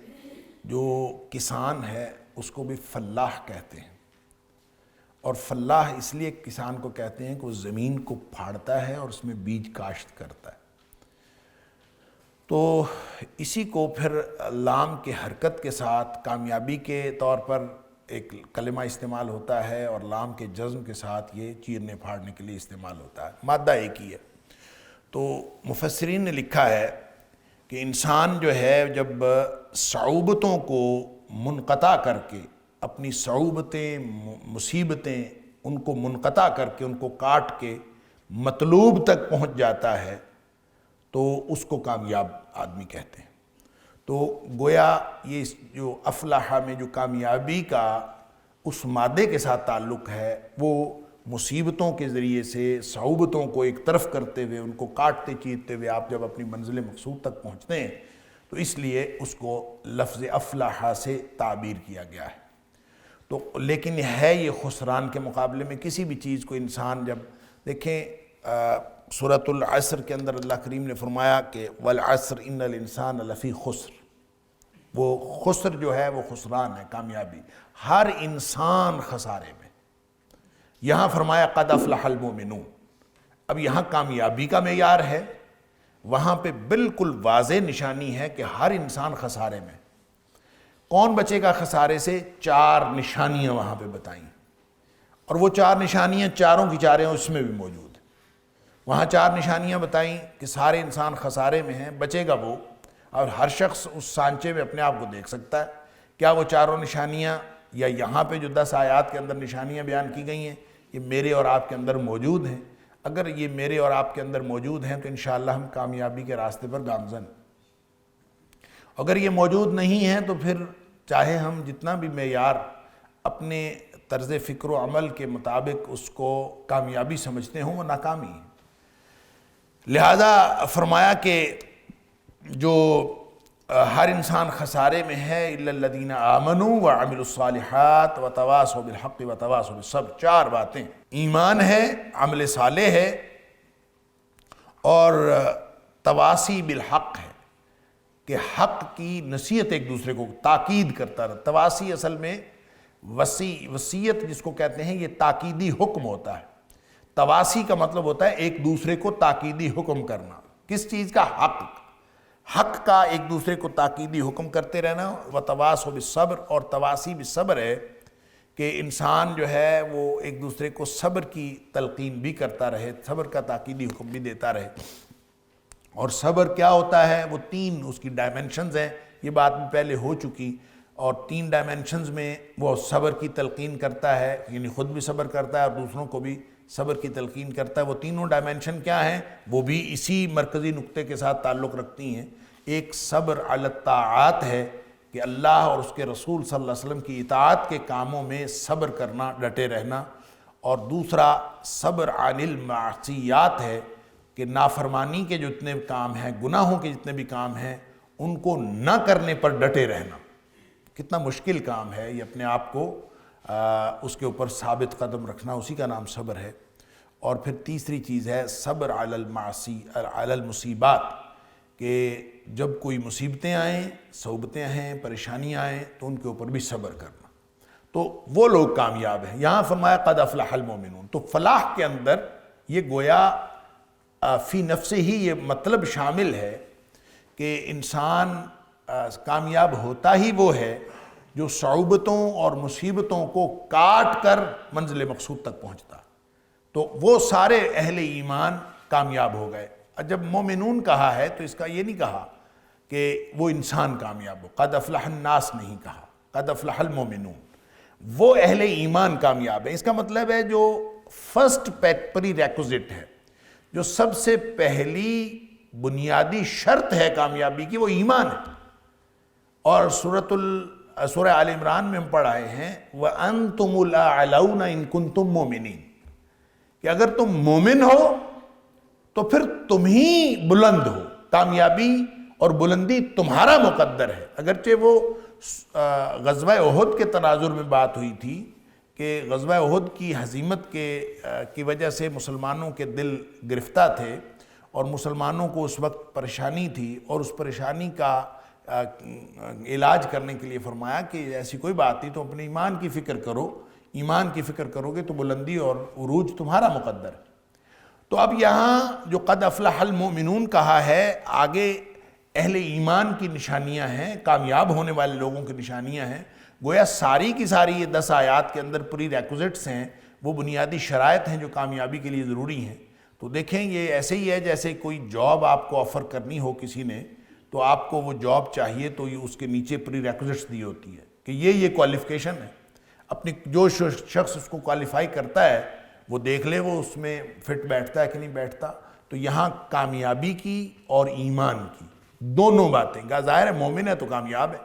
B: جو کسان ہے اس کو بھی فلاح کہتے ہیں، اور فلاح اس لیے کسان کو کہتے ہیں کہ وہ زمین کو پھاڑتا ہے اور اس میں بیج کاشت کرتا ہے۔ تو اسی کو پھر لام کے حرکت کے ساتھ کامیابی کے طور پر ایک کلمہ استعمال ہوتا ہے، اور لام کے جزم کے ساتھ یہ چیرنے پھاڑنے کے لیے استعمال ہوتا ہے، مادہ ایک ہی ہے۔ تو مفسرین نے لکھا ہے کہ انسان جو ہے جب صعوبتوں کو منقطع کر کے، اپنی صعوبتیں، مصیبتیں، ان کو منقطع کر کے، ان کو کاٹ کے مطلوب تک پہنچ جاتا ہے تو اس کو کامیاب آدمی کہتے ہیں۔ تو گویا یہ جو افلاح میں جو کامیابی کا اس مادے کے ساتھ تعلق ہے، وہ مصیبتوں کے ذریعے سے صعوبتوں کو ایک طرف کرتے ہوئے، ان کو کاٹتے چیرتے ہوئے آپ جب اپنی منزل مقصود تک پہنچتے ہیں تو اس لیے اس کو لفظ افلاح سے تعبیر کیا گیا ہے۔ تو لیکن ہے یہ خسران کے مقابلے میں کسی بھی چیز کو انسان جب دیکھیں، سورۃ العصر کے اندر اللہ کریم نے فرمایا کہ والعصر ان الانسان لفی خسر، وہ خسر جو ہے وہ خسران ہے، کامیابی، ہر انسان خسارے میں۔ یہاں فرمایا قد افلح المؤمنون، اب یہاں کامیابی کا معیار ہے، وہاں پہ بالکل واضح نشانی ہے کہ ہر انسان خسارے میں۔ کون بچے گا خسارے سے؟ 4 نشانیاں وہاں پہ بتائیں، اور وہ 4 نشانیاں چاروں کی چاریں اس میں بھی موجود ہیں۔ وہاں 4 نشانیاں بتائیں کہ سارے انسان خسارے میں ہیں، بچے گا وہ، اور ہر شخص اس سانچے میں اپنے آپ کو دیکھ سکتا ہے۔ کیا وہ 4 نشانیاں یا یہاں پہ جو 10 آیات کے اندر نشانیاں بیان کی گئی ہیں یہ میرے اور آپ کے اندر موجود ہیں؟ اگر یہ میرے اور آپ کے اندر موجود ہیں تو انشاءاللہ ہم کامیابی کے راستے پر گامزن۔ اگر یہ موجود نہیں ہیں تو پھر چاہے ہم جتنا بھی معیار اپنے طرز فکر و عمل کے مطابق اس کو کامیابی سمجھتے ہوں، وہ ناکامی ہے۔ لہذا فرمایا کہ جو ہر انسان خسارے میں ہے، الا الذین آمنوا وعملوا الصالحات وتواصوا بالحق وتواصوا بالصبر، 4 باتیں، ایمان ہے، عمل صالح ہے، اور تواصی بالحق ہے کہ حق کی نصیحت ایک دوسرے کو تاکید کرتا رہا۔ تواصی اصل میں وصیت جس کو کہتے ہیں، یہ تاکیدی حکم ہوتا ہے۔ تواسی کا مطلب ہوتا ہے ایک دوسرے کو تاکیدی حکم کرنا. کس چیز کا؟ حق کا ایک دوسرے کو تاکیدی حکم کرتے رہنا. وتواصوا بالصبر، اور تواسی بالصبر ہے کہ انسان جو ہے وہ ایک دوسرے کو صبر کی تلقین بھی کرتا رہے، صبر کا تاکیدی حکم بھی دیتا رہے. اور صبر کیا ہوتا ہے؟ وہ 3 اس کی ڈائمنشنز ہیں، یہ بات بھی پہلے ہو چکی. اور 3 ڈائمنشنز میں وہ صبر کی تلقین کرتا ہے، یعنی خود بھی صبر کرتا ہے اور دوسروں کو بھی صبر کی تلقین کرتا ہے. وہ تینوں ڈائمنشن کیا ہیں؟ وہ بھی اسی مرکزی نقطے کے ساتھ تعلق رکھتی ہیں. ایک صبر علی الطاعات ہے کہ اللہ اور اس کے رسول صلی اللہ علیہ وسلم کی اطاعت کے کاموں میں صبر کرنا، ڈٹے رہنا. اور دوسرا صبر عن المعصیات ہے کہ نافرمانی کے جو اتنے کام ہیں، گناہوں کے جتنے بھی کام ہیں، ان کو نہ کرنے پر ڈٹے رہنا. کتنا مشکل کام ہے یہ، اپنے آپ کو اس کے اوپر ثابت قدم رکھنا، اسی کا نام صبر ہے. اور پھر تیسری چیز ہے صبر علی المصیبات، کہ جب کوئی مصیبتیں آئیں، صعوبتیں ہیں، پریشانیاں آئیں تو ان کے اوپر بھی صبر کرنا. تو وہ لوگ کامیاب ہیں. یہاں فرمایا قد افلح المؤمنون، تو فلاح کے اندر یہ گویا فی نفسہ ہی یہ مطلب شامل ہے کہ انسان کامیاب ہوتا ہی وہ ہے جو صعوبتوں اور مصیبتوں کو کاٹ کر منزل مقصود تک پہنچتا. تو وہ سارے اہل ایمان کامیاب ہو گئے. جب مومنون کہا ہے تو اس کا یہ نہیں کہا کہ وہ انسان کامیاب ہو، قد افلح الناس نہیں کہا، قد افلح المؤمنون. وہ اہل ایمان کامیاب ہے. اس کا مطلب ہے جو فرسٹ پری ریکوزٹ ہے، جو سب سے پہلی بنیادی شرط ہے کامیابی کی، وہ ایمان ہے. اور سورہ آل عمران میں ہم پڑھ آئے ہیں وَأَنْتُمُ الْأَعْلَوْنَ إِن كُنْتُم مُؤْمِنِينَ، کہ اگر تم مومن ہو تو پھر تم ہی بلند ہو. کامیابی اور بلندی تمہارا مقدر ہے. اگرچہ وہ غزوہ احد کے تناظر میں بات ہوئی تھی کہ غزوہ احد کی ہزیمت کی وجہ سے مسلمانوں کے دل گرفتہ تھے اور مسلمانوں کو اس وقت پریشانی تھی، اور اس پریشانی کا علاج کرنے کے لیے فرمایا کہ ایسی کوئی بات نہیں، تو اپنے ایمان کی فکر کرو، ایمان کی فکر کرو گے تو بلندی اور عروج تمہارا مقدر ہے. تو اب یہاں جو قد افلح المؤمنون کہا ہے، آگے اہل ایمان کی نشانیاں ہیں، کامیاب ہونے والے لوگوں کی نشانیاں ہیں. گویا ساری کی ساری یہ 10 آیات کے اندر پری ریکوزٹس ہیں، وہ بنیادی شرائط ہیں جو کامیابی کے لیے ضروری ہیں. تو دیکھیں یہ ایسے ہی ہے جیسے کوئی جاب آپ کو آفر کرنی ہو کسی نے، تو آپ کو وہ جاب چاہیے تو یہ اس کے نیچے پری ریکوزٹس دی ہوتی ہے کہ یہ کوالیفیکیشن ہے. اپنی جو شخص اس کو کوالیفائی کرتا ہے وہ دیکھ لے وہ اس میں فٹ بیٹھتا ہے کہ نہیں بیٹھتا. تو یہاں کامیابی کی اور ایمان کی دونوں باتیں، ظاہر ہے مومن ہے تو کامیاب ہے،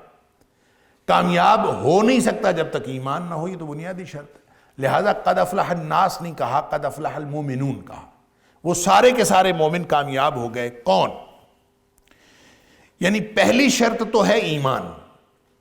B: کامیاب ہو نہیں سکتا جب تک ایمان نہ ہو، یہ تو بنیادی شرط ہے. لہٰذا قد افلح الناس نہیں کہا، قد افلح المؤمنون کہا. وہ سارے کے سارے مومن کامیاب ہو گئے. کون؟ یعنی پہلی شرط تو ہے ایمان.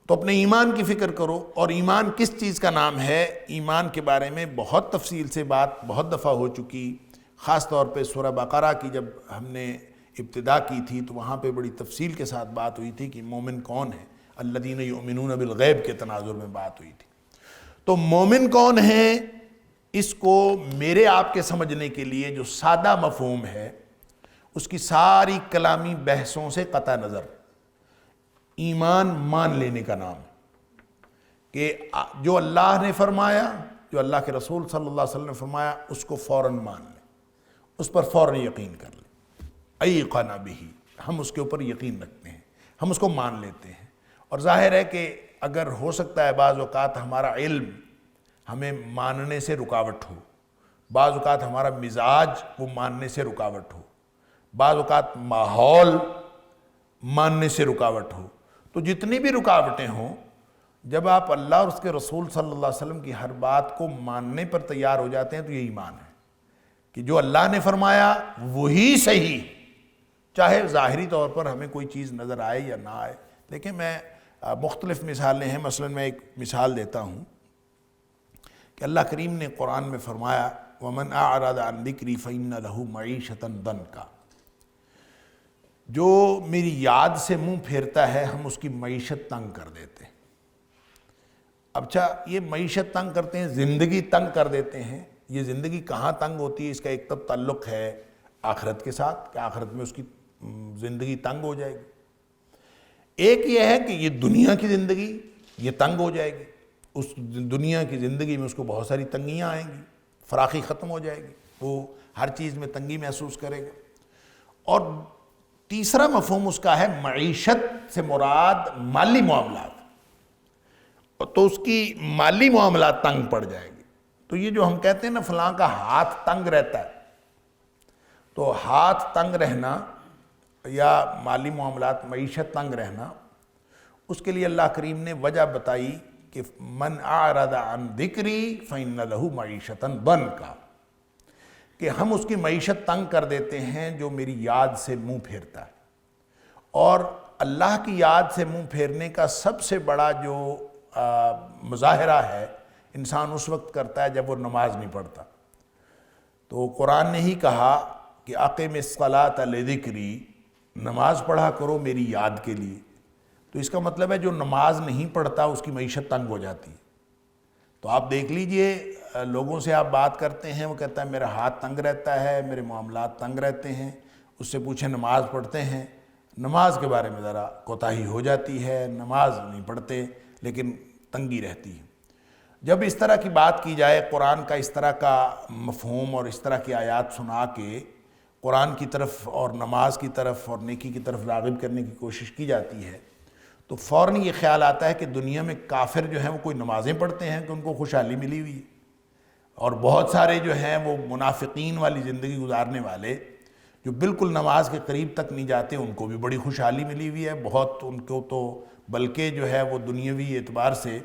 B: تو اپنے ایمان کی فکر کرو. اور ایمان کس چیز کا نام ہے؟ ایمان کے بارے میں بہت تفصیل سے بات بہت دفعہ ہو چکی، خاص طور پہ سورہ بقرہ کی جب ہم نے ابتدا کی تھی تو وہاں پہ بڑی تفصیل کے ساتھ بات ہوئی تھی کہ مومن کون ہے. الذین یؤمنون بالغیب کے تناظر میں بات ہوئی تھی. تو مومن کون ہیں، اس کو میرے آپ کے سمجھنے کے لیے جو سادہ مفہوم ہے اس کی ساری کلامی بحثوں سے قطع نظر ایمان مان لینے کا نام ہے کہ جو اللہ نے فرمایا، جو اللہ کے رسول صلی اللہ علیہ وسلم نے فرمایا، اس کو فوراً مان لیں، اس پر فوراً یقین کر لیں. ایقن بہ، ہم اس کے اوپر یقین رکھتے ہیں، ہم اس کو مان لیتے ہیں. اور ظاہر ہے کہ اگر ہو سکتا ہے بعض اوقات ہمارا علم ہمیں ماننے سے رکاوٹ ہو، بعض اوقات ہمارا مزاج وہ ماننے سے رکاوٹ ہو، بعض اوقات ماحول ماننے سے رکاوٹ ہو. تو جتنی بھی رکاوٹیں ہوں، جب آپ اللہ اور اس کے رسول صلی اللہ علیہ وسلم کی ہر بات کو ماننے پر تیار ہو جاتے ہیں تو یہ ایمان ہے کہ جو اللہ نے فرمایا وہی صحیح، چاہے ظاہری طور پر ہمیں کوئی چیز نظر آئے یا نہ آئے. دیکھیں میں مختلف مثالیں ہیں، مثلا میں ایک مثال دیتا ہوں کہ اللہ کریم نے قرآن میں فرمایا وَمَنْ أَعْرَضَ عَنْ ذِكْرِي فَإِنَّ لَهُ مَعِيشَةً ضَنْكًا، جو میری یاد سے منہ پھیرتا ہے ہم اس کی معیشت تنگ کر دیتے ہیں. اچھا یہ معیشت تنگ کرتے ہیں، زندگی تنگ کر دیتے ہیں، یہ زندگی کہاں تنگ ہوتی ہے، اس کا ایک تو تعلق ہے آخرت کے ساتھ کہ آخرت میں اس کی زندگی تنگ ہو جائے گی، ایک یہ ہے کہ یہ دنیا کی زندگی یہ تنگ ہو جائے گی، اس دنیا کی زندگی میں اس کو بہت ساری تنگیاں آئیں گی، فراخی ختم ہو جائے گی، وہ ہر چیز میں تنگی محسوس کرے گا۔ اور تیسرا مفہوم اس کا ہے معیشت سے مراد مالی معاملات، تو اس کی مالی معاملات تنگ پڑ جائے گی۔ تو یہ جو ہم کہتے ہیں نا فلاں کا ہاتھ تنگ رہتا ہے، تو ہاتھ تنگ رہنا یا مالی معاملات معیشت تنگ رہنا، اس کے لیے اللہ کریم نے وجہ بتائی کہ من اعرض عن ذکری فإن لہ معیشتا ضنکا، کہ ہم اس کی معیشت تنگ کر دیتے ہیں جو میری یاد سے منہ پھیرتا ہے۔ اور اللہ کی یاد سے منہ پھیرنے کا سب سے بڑا جو مظاہرہ ہے انسان اس وقت کرتا ہے جب وہ نماز نہیں پڑھتا۔ تو قرآن نے ہی کہا کہ اقم الصلاۃ لذکری، نماز پڑھا کرو میری یاد کے لیے۔ تو اس کا مطلب ہے جو نماز نہیں پڑھتا اس کی معیشت تنگ ہو جاتی ہے۔ تو آپ دیکھ لیجئے لوگوں سے آپ بات کرتے ہیں، وہ کہتا ہے میرا ہاتھ تنگ رہتا ہے، میرے معاملات تنگ رہتے ہیں، اس سے پوچھیں نماز پڑھتے ہیں، نماز کے بارے میں ذرا کوتاہی ہو جاتی ہے، نماز نہیں پڑھتے لیکن تنگی رہتی ہے۔ جب اس طرح کی بات کی جائے، قرآن کا اس طرح کا مفہوم اور اس طرح کی آیات سنا کے قرآن کی طرف اور نماز کی طرف اور نیکی کی طرف راغب کرنے کی کوشش کی جاتی ہے، تو فوراً یہ خیال آتا ہے کہ دنیا میں کافر جو ہیں وہ کوئی نمازیں پڑھتے ہیں کہ ان کو خوشحالی ملی ہوئی ہے، اور بہت سارے جو ہیں وہ منافقین والی زندگی گزارنے والے جو بالکل نماز کے قریب تک نہیں جاتے ان کو بھی بڑی خوشحالی ملی ہوئی ہے، بہت ان کو تو بلکہ جو ہے وہ دنیاوی اعتبار سے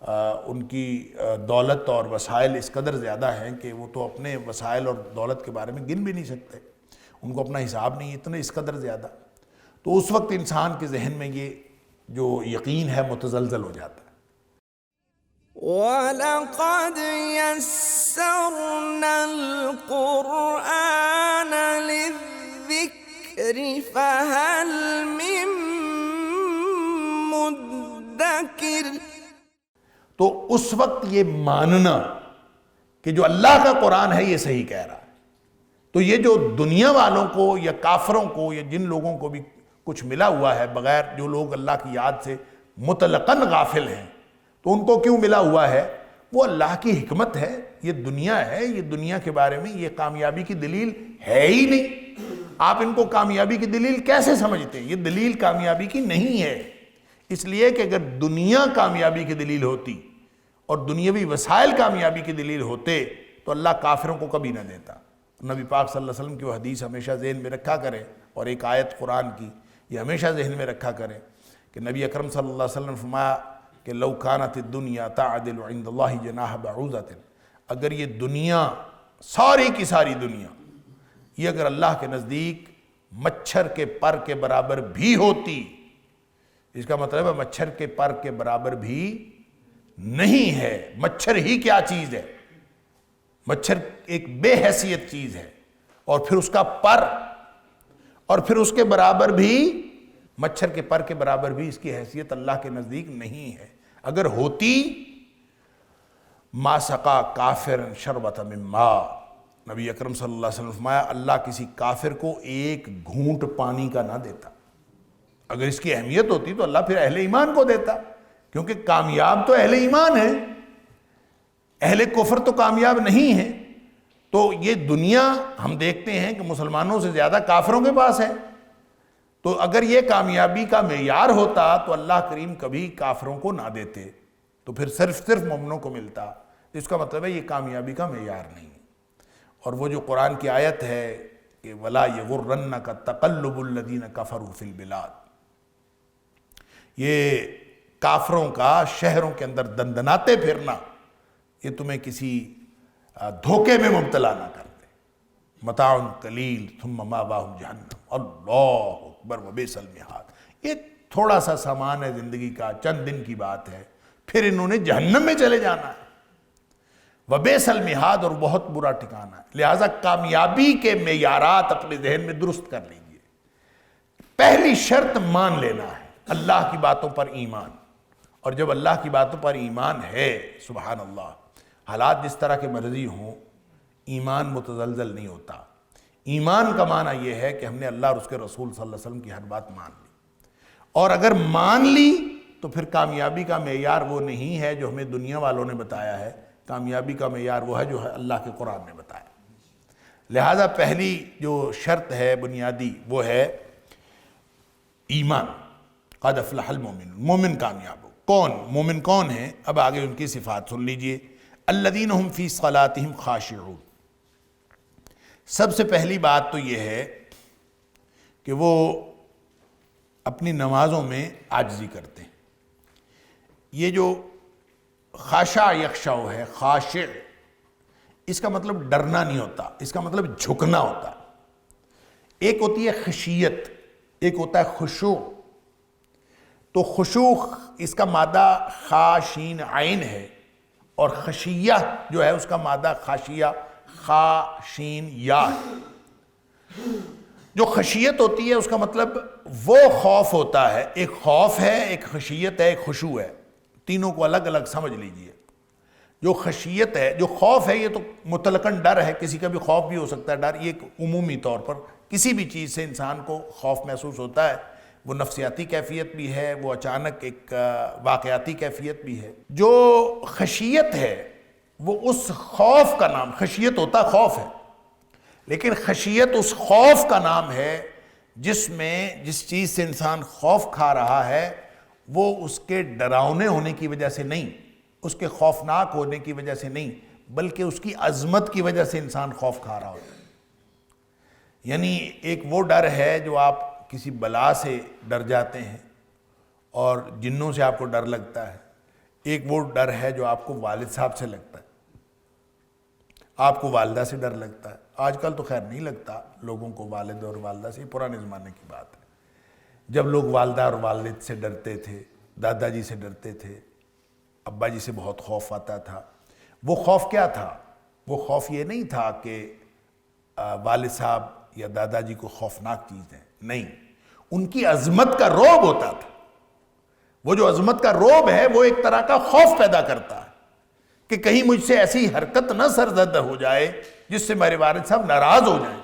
B: ان کی دولت اور وسائل اس قدر زیادہ ہیں کہ وہ تو اپنے وسائل اور دولت کے بارے میں گن بھی نہیں سکتے، ان کو اپنا حساب نہیں، اتنے اس قدر زیادہ۔ تو اس وقت انسان کے ذہن میں یہ جو یقین ہے متزلزل ہو جاتا ہے۔
A: وَلَقَدْ يَسَّرْنَا الْقُرْآنَ لِلذِّكْرِ فَهَلْ مِن مُدَّكِرٍ۔
B: تو اس وقت یہ ماننا کہ جو اللہ کا قرآن ہے یہ صحیح کہہ رہا ہے، تو یہ جو دنیا والوں کو یا کافروں کو یا جن لوگوں کو بھی کچھ ملا ہوا ہے بغیر، جو لوگ اللہ کی یاد سے مطلقاً غافل ہیں، تو ان کو کیوں ملا ہوا ہے؟ وہ اللہ کی حکمت ہے، یہ دنیا ہے، یہ دنیا کے بارے میں یہ کامیابی کی دلیل ہے ہی نہیں۔ آپ ان کو کامیابی کی دلیل کیسے سمجھتے ہیں؟ یہ دلیل کامیابی کی نہیں ہے، اس لیے کہ اگر دنیا کامیابی کی دلیل ہوتی اور دنیاوی وسائل کامیابی کی دلیل ہوتے تو اللہ کافروں کو کبھی نہ دیتا۔ نبی پاک صلی اللہ علیہ وسلم کی وہ حدیث ہمیشہ ذہن میں رکھا کریں، اور ایک آیت قرآن کی یہ ہمیشہ ذہن میں رکھا کریں کہ نبی اکرم صلی اللہ علیہ وسلم نے فرمایا کہ لو کانت الدنیا تعدل عند اللہ جناح بعوضۃ، اگر یہ دنیا ساری کی ساری دنیا یہ اگر اللہ کے نزدیک مچھر کے پر کے برابر بھی ہوتی، اس کا مطلب ہے مچھر کے پر کے برابر بھی نہیں ہے۔ مچھر ہی کیا چیز ہے؟ مچھر ایک بے حیثیت چیز ہے، اور پھر اس کا پر، اور پھر اس کے برابر بھی، مچھر کے پر کے برابر بھی اس کی حیثیت اللہ کے نزدیک نہیں ہے۔ اگر ہوتی ما سقا کافر شربۃ من ماء، نبی اکرم صلی اللہ علیہ وسلم فرمایا اللہ کسی کافر کو ایک گھونٹ پانی کا نہ دیتا۔ اگر اس کی اہمیت ہوتی تو اللہ پھر اہل ایمان کو دیتا، کیونکہ کامیاب تو اہل ایمان ہے، اہل کفر تو کامیاب نہیں ہے۔ تو یہ دنیا ہم دیکھتے ہیں کہ مسلمانوں سے زیادہ کافروں کے پاس ہے، تو اگر یہ کامیابی کا معیار ہوتا تو اللہ کریم کبھی کافروں کو نہ دیتے، تو پھر صرف مومنوں کو ملتا۔ اس کا مطلب ہے یہ کامیابی کا معیار نہیں۔ اور وہ جو قرآن کی آیت ہے کہ وَلَا يَغُرَّنَّكَ تَقَلُّبُ الَّذِينَ كَفَرُوا فِي الْبِلَادِ، یہ کافروں کا شہروں کے اندر دندناتے پھرنا یہ تمہیں کسی دھوکے میں مبتلا نہ کر دے۔ متاع قلیل ثم مأواہم جہنم، اللہ اکبر وبئس المہاد۔ یہ تھوڑا سا سامان ہے زندگی کا، چند دن کی بات ہے، پھر انہوں نے جہنم میں چلے جانا ہے۔ وبئس المہاد، اور بہت برا ٹھکانہ ہے۔ لہٰذا کامیابی کے معیارات اپنے ذہن میں درست کر لیجئے۔ پہلی شرط مان لینا ہے، اللہ کی باتوں پر ایمان، اور جب اللہ کی باتوں پر ایمان ہے، سبحان اللہ، حالات جس طرح کے مرضی ہوں، ایمان متزلزل نہیں ہوتا۔ ایمان کا معنی یہ ہے کہ ہم نے اللہ اور اس کے رسول صلی اللہ علیہ وسلم کی ہر بات مان لی، اور اگر مان لی تو پھر کامیابی کا معیار وہ نہیں ہے جو ہمیں دنیا والوں نے بتایا ہے، کامیابی کا معیار وہ ہے جو ہے اللہ کے قرآن نے بتایا۔ لہذا پہلی جو شرط ہے بنیادی وہ ہے ایمان۔ قد افلح المومن، مومن کامیاب ہو۔ کون مومن کون ہیں؟ اب آگے ان کی صفات سن لیجئے۔ الذین هم فی صلاتہم خاشعون، سب سے پہلی بات تو یہ ہے کہ وہ اپنی نمازوں میں عاجزی کرتے ہیں۔ یہ جو خاشع یخشع ہے، خاشع، اس کا مطلب ڈرنا نہیں ہوتا، اس کا مطلب جھکنا ہوتا ہے۔ ایک ہوتی ہے خشیت، ایک ہوتا ہے خشوع۔ تو خشوع اس کا مادہ خاشین عین ہے، اور خشیہ جو ہے اس کا مادہ خاشیہ خاشین یا ہے۔ جو خشیت ہوتی ہے اس کا مطلب وہ خوف ہوتا ہے، ایک خوف ہے، ایک خشیت ہے، ایک خشوع ہے، تینوں کو الگ الگ سمجھ لیجئے۔ جو خشیت ہے، جو خوف ہے، یہ تو مطلقاً ڈر ہے، کسی کا بھی خوف بھی ہو سکتا ہے، ڈر یہ ایک عمومی طور پر کسی بھی چیز سے انسان کو خوف محسوس ہوتا ہے، وہ نفسیاتی کیفیت بھی ہے، وہ اچانک ایک واقعاتی کیفیت بھی ہے۔ جو خشیت ہے وہ اس خوف کا نام، خشیت ہوتا خوف ہے، لیکن خشیت اس خوف کا نام ہے جس میں جس چیز سے انسان خوف کھا رہا ہے وہ اس کے ڈراؤنے ہونے کی وجہ سے نہیں، اس کے خوفناک ہونے کی وجہ سے نہیں، بلکہ اس کی عظمت کی وجہ سے انسان خوف کھا رہا ہوتا ہے۔ یعنی ایک وہ ڈر ہے جو آپ کسی بلا سے ڈر جاتے ہیں اور جنوں سے آپ کو ڈر لگتا ہے، ایک وہ ڈر ہے جو آپ کو والد صاحب سے لگتا ہے، آپ کو والدہ سے ڈر لگتا ہے۔ آج کل تو خیر نہیں لگتا لوگوں کو والد اور والدہ سے، پرانے زمانے کی بات ہے جب لوگ والدہ اور والد سے ڈرتے تھے، دادا جی سے ڈرتے تھے، ابا جی سے بہت خوف آتا تھا۔ وہ خوف کیا تھا؟ وہ خوف یہ نہیں تھا کہ والد صاحب یا دادا جی کو خوفناک چیز ہے، نہیں، ان کی عظمت کا رعب ہوتا تھا۔ وہ جو عظمت کا رعب ہے وہ ایک طرح کا خوف پیدا کرتا ہے کہ کہیں مجھ سے ایسی حرکت نہ سرزد ہو جائے جس سے میرے والد صاحب ناراض ہو جائیں۔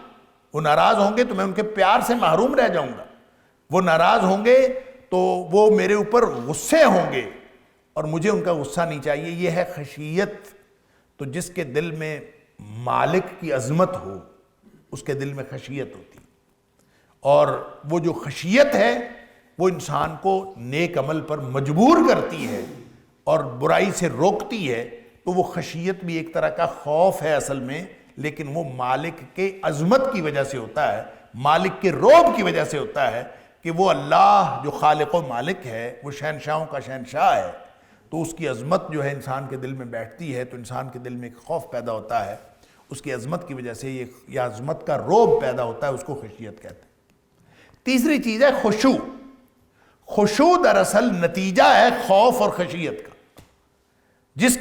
B: وہ ناراض ہوں گے تو میں ان کے پیار سے محروم رہ جاؤں گا، وہ ناراض ہوں گے تو وہ میرے اوپر غصے ہوں گے اور مجھے ان کا غصہ نہیں چاہیے۔ یہ ہے خشیت۔ تو جس کے دل میں مالک کی عظمت ہو اس کے دل میں خشیت ہوتی، اور وہ جو خشیت ہے وہ انسان کو نیک عمل پر مجبور کرتی ہے اور برائی سے روکتی ہے۔ تو وہ خشیت بھی ایک طرح کا خوف ہے اصل میں، لیکن وہ مالک کے عظمت کی وجہ سے ہوتا ہے، مالک کے رعب کی وجہ سے ہوتا ہے کہ وہ اللہ جو خالق و مالک ہے، وہ شہنشاہوں کا شہنشاہ ہے، تو اس کی عظمت جو ہے انسان کے دل میں بیٹھتی ہے، تو انسان کے دل میں ایک خوف پیدا ہوتا ہے، اس کی عظمت کی وجہ سے یہ عظمت کا رعب پیدا ہوتا ہے، اس کو خشیت کہتے ہیں۔ تیسری چیز ہے خشوع۔ خشوع دراصل نتیجہ ہے خوف اور خشیت کا۔ جس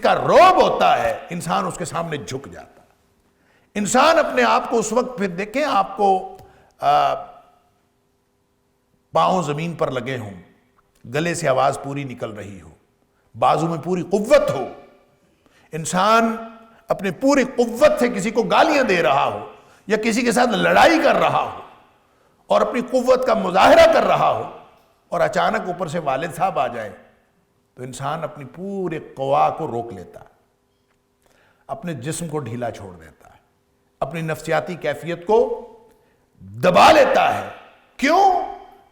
B: کا رعب ہوتا ہے انسان اس کے سامنے جھک جاتا ہے۔ انسان اپنے آپ کو اس وقت، پھر دیکھیں آپ کو پاؤں زمین پر لگے ہوں، گلے سے آواز پوری نکل رہی ہو، بازو میں پوری قوت ہو، انسان اپنے پوری قوت سے کسی کو گالیاں دے رہا ہو یا کسی کے ساتھ لڑائی کر رہا ہو اور اپنی قوت کا مظاہرہ کر رہا ہو، اور اچانک اوپر سے والد صاحب آ جائیں تو انسان اپنی پورے قوا کو روک لیتا ہے، اپنے جسم کو ڈھیلا چھوڑ دیتا ہے، اپنی نفسیاتی کیفیت کو دبا لیتا ہے۔ کیوں؟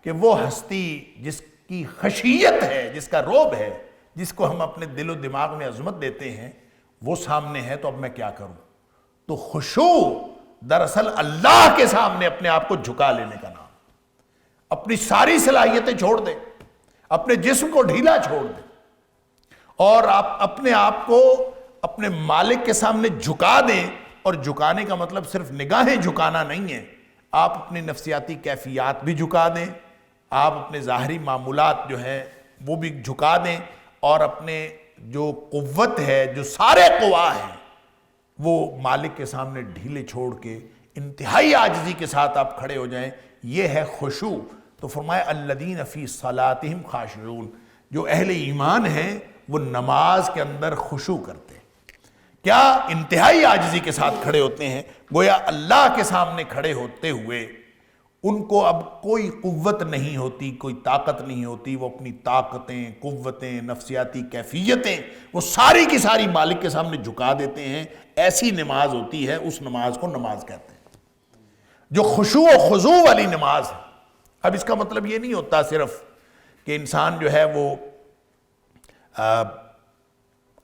B: کہ وہ ہستی جس کی خشیت ہے، جس کا رعب ہے، جس کو ہم اپنے دل و دماغ میں عظمت دیتے ہیں، وہ سامنے ہے، تو اب میں کیا کروں؟ تو خشوع دراصل اللہ کے سامنے اپنے آپ کو جھکا لینے کا نام، اپنی ساری صلاحیتیں چھوڑ دیں، اپنے جسم کو ڈھیلا چھوڑ دیں، اور آپ اپنے آپ کو اپنے مالک کے سامنے جھکا دیں۔ اور جھکانے کا مطلب صرف نگاہیں جھکانا نہیں ہے، آپ اپنی نفسیاتی کیفیات بھی جھکا دیں، آپ اپنے ظاہری معمولات جو ہیں وہ بھی جھکا دیں، اور اپنے جو قوت ہے، جو سارے قوا ہیں، وہ مالک کے سامنے ڈھیلے چھوڑ کے انتہائی عاجزی کے ساتھ آپ کھڑے ہو جائیں۔ یہ ہے خشوع۔ تو فرمایا الذین فی صلاتہم خاشعون، جو اہل ایمان ہیں وہ نماز کے اندر خشوع کرتے ہیں۔ کیا انتہائی عاجزی کے ساتھ کھڑے ہوتے ہیں، گویا اللہ کے سامنے کھڑے ہوتے ہوئے ان کو اب کوئی قوت نہیں ہوتی، کوئی طاقت نہیں ہوتی، وہ اپنی طاقتیں، قوتیں، نفسیاتی کیفیتیں وہ ساری کی ساری مالک کے سامنے جھکا دیتے ہیں۔ ایسی نماز ہوتی ہے، اس نماز کو نماز کہتے ہیں جو خشوع و خضوع والی نماز ہے۔ اب اس کا مطلب یہ نہیں ہوتا صرف کہ انسان جو ہے وہ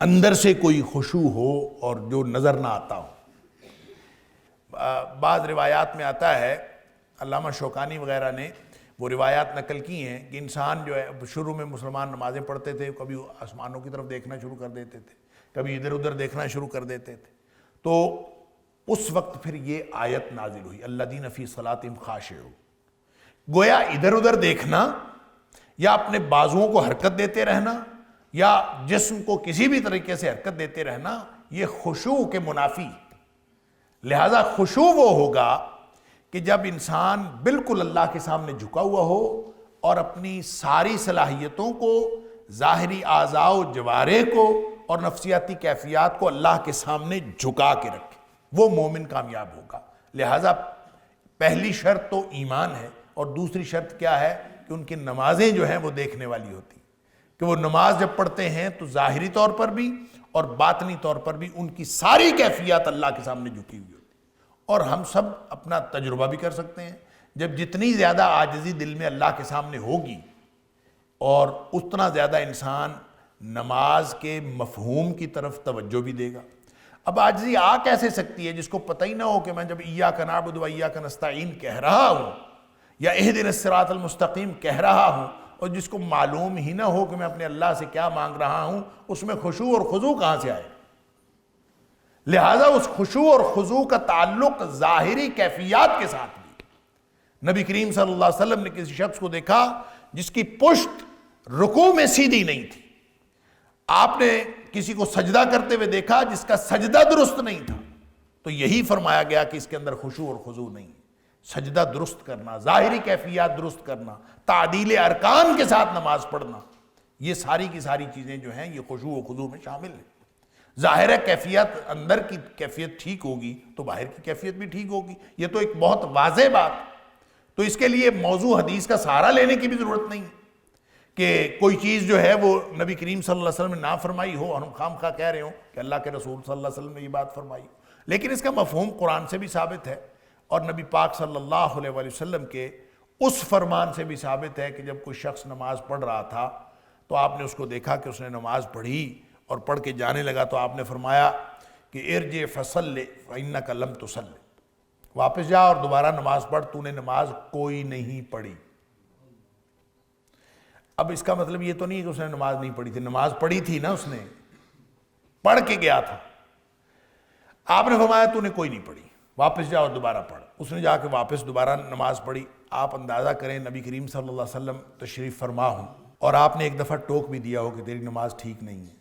B: اندر سے کوئی خشوع ہو اور جو نظر نہ آتا ہو۔ بعض روایات میں آتا ہے، علامہ شوکانی وغیرہ نے وہ روایات نقل کی ہیں کہ انسان جو ہے شروع میں مسلمان نمازیں پڑھتے تھے، کبھی آسمانوں کی طرف دیکھنا شروع کر دیتے تھے، کبھی ادھر ادھر دیکھنا شروع کر دیتے تھے، تو اس وقت پھر یہ آیت نازل ہوئی، الذین فی صلاتہم خاشعون۔ گویا ادھر ادھر دیکھنا یا اپنے بازوؤں کو حرکت دیتے رہنا یا جسم کو کسی بھی طریقے سے حرکت دیتے رہنا، یہ خشوع کے منافی۔ لہذا خشوع وہ ہوگا کہ جب انسان بالکل اللہ کے سامنے جھکا ہوا ہو اور اپنی ساری صلاحیتوں کو، ظاہری اعضاء و جوارح کو اور نفسیاتی کیفیات کو اللہ کے سامنے جھکا کے رکھے، وہ مومن کامیاب ہوگا۔ لہذا پہلی شرط تو ایمان ہے، اور دوسری شرط کیا ہے کہ ان کی نمازیں جو ہیں وہ دیکھنے والی ہوتی، کہ وہ نماز جب پڑھتے ہیں تو ظاہری طور پر بھی اور باطنی طور پر بھی ان کی ساری کیفیات اللہ کے سامنے جھکی ہوئی ہوتی۔ اور ہم سب اپنا تجربہ بھی کر سکتے ہیں، جب جتنی زیادہ عاجزی دل میں اللہ کے سامنے ہوگی اور اتنا زیادہ انسان نماز کے مفہوم کی طرف توجہ بھی دے گا۔ اب عاجزی آ کیسے سکتی ہے جس کو پتہ ہی نہ ہو کہ میں جب ایاک نعبد و ایاک نستعین کہہ رہا ہوں یا اہدنا الصراط المستقیم کہہ رہا ہوں، اور جس کو معلوم ہی نہ ہو کہ میں اپنے اللہ سے کیا مانگ رہا ہوں، اس میں خشوع اور خضوع کہاں سے آئے؟ لہذا اس خشوع اور خضوع کا تعلق ظاہری کیفیات کے ساتھ بھی۔ نبی کریم صلی اللہ علیہ وسلم نے کسی شخص کو دیکھا جس کی پشت رکوع میں سیدھی نہیں تھی، آپ نے کسی کو سجدہ کرتے ہوئے دیکھا جس کا سجدہ درست نہیں تھا، تو یہی فرمایا گیا کہ اس کے اندر خشوع اور خضوع نہیں ہے۔ سجدہ درست کرنا، ظاہری کیفیات درست کرنا، تعدیل ارکان کے ساتھ نماز پڑھنا، یہ ساری کی ساری چیزیں جو ہیں یہ خشوع و خضوع میں شامل ہیں۔ ظاہر کیفیت، اندر کی کیفیت ٹھیک ہوگی تو باہر کی کیفیت بھی ٹھیک ہوگی، یہ تو ایک بہت واضح بات۔ تو اس کے لیے موضوع حدیث کا سہارا لینے کی بھی ضرورت نہیں کہ کوئی چیز جو ہے وہ نبی کریم صلی اللہ علیہ وسلم نے نہ فرمائی ہو اور ہم خام خواہ کہہ رہے ہوں کہ اللہ کے رسول صلی اللہ علیہ وسلم نے یہ بات فرمائی، لیکن اس کا مفہوم قرآن سے بھی ثابت ہے اور نبی پاک صلی اللہ علیہ وآلہ وسلم کے اس فرمان سے بھی ثابت ہے کہ جب کوئی شخص نماز پڑھ رہا تھا تو آپ نے اس کو دیکھا کہ اس نے نماز پڑھی اور پڑھ کے جانے لگا، تو آپ نے فرمایا کہ ارجع فصلی فإنک لم تصلی، واپس جا اور دوبارہ نماز پڑھ، تو نے نماز کوئی نہیں پڑھی۔ اب اس کا مطلب یہ تو نہیں کہ اس نے نماز نہیں پڑھی تھی، نماز پڑھی تھی نا، اس نے پڑھ کے گیا تھا، آپ نے فرمایا تو نے کوئی نہیں پڑھی، واپس جا اور دوبارہ پڑھ۔ اس نے جا کے واپس دوبارہ نماز پڑھی۔ آپ اندازہ کریں نبی کریم صلی اللہ علیہ وسلم تشریف فرما ہوں اور آپ نے ایک دفعہ ٹوک بھی دیا ہو کہ تیری نماز ٹھیک نہیں ہے،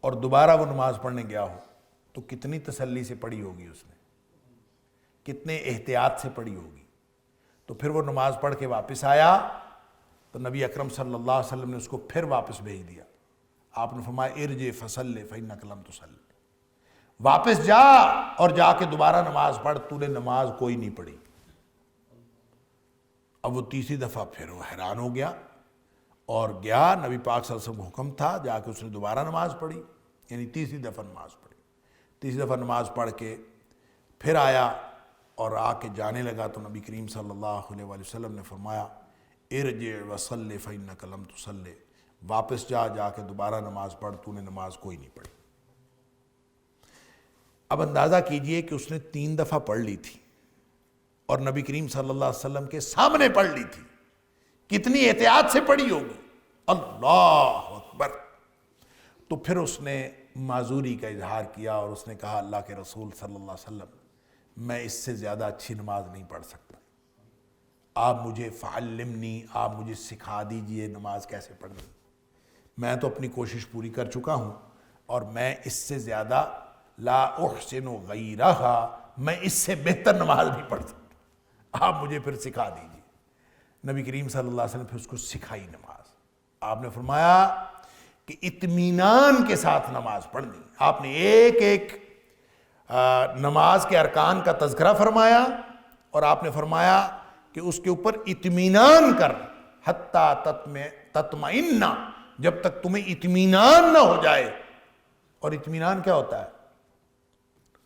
B: اور دوبارہ وہ نماز پڑھنے گیا ہو، تو کتنی تسلی سے پڑھی ہوگی اس نے، کتنے احتیاط سے پڑھی ہوگی۔ تو پھر وہ نماز پڑھ کے واپس آیا تو نبی اکرم صلی اللہ علیہ وسلم نے اس کو پھر واپس بھیج دیا۔ آپ نے فرمایا ارجع فصلی فإنک لم تصلی، واپس جا اور جا کے دوبارہ نماز پڑھ، تو نے نماز کوئی نہیں پڑھی۔ اب وہ تیسری دفعہ پھر وہ حیران ہو گیا اور گیا، نبی پاک صلی اللہ علیہ وسلم کو حکم تھا، جا کے اس نے دوبارہ نماز پڑھی، یعنی تیسری دفعہ نماز پڑھی۔ تیسری دفعہ نماز پڑھ کے پھر آیا اور آ کے جانے لگا تو نبی کریم صلی اللہ علیہ وآلہ وسلم نے فرمایا ارجع وصلی فإنک لم تصلی، واپس جا کے دوبارہ نماز پڑھ، تو نے نماز کوئی نہیں پڑھی۔ اب اندازہ کیجئے کہ اس نے 3 دفعہ پڑھ لی تھی اور نبی کریم صلی اللہ علیہ وسلم کے سامنے پڑھ لی تھی، کتنی احتیاط سے پڑھی ہوگی، اللہ اکبر۔ تو پھر اس نے معذوری کا اظہار کیا اور اس نے کہا اللہ کے رسول صلی اللہ علیہ وسلم میں اس سے زیادہ اچھی نماز نہیں پڑھ سکتا، آپ مجھے فعلمنی، آپ مجھے سکھا دیجئے نماز کیسے پڑھنی، میں تو اپنی کوشش پوری کر چکا ہوں اور میں اس سے زیادہ لا احسن غیرہا، میں اس سے بہتر نماز نہیں پڑھ سکتا، آپ مجھے پھر سکھا دیجئے۔ نبی کریم صلی اللہ علیہ وسلم پھر اس کو سکھائی نماز۔ آپ نے فرمایا کہ اطمینان کے ساتھ نماز پڑھنی. آپ نے ایک ایک نماز کے ارکان کا تذکرہ فرمایا اور آپ نے فرمایا کہ اس کے اوپر اطمینان کر حتیٰ تطمئن، جب تک تمہیں اطمینان نہ ہو جائے. اور اطمینان کیا ہوتا ہے؟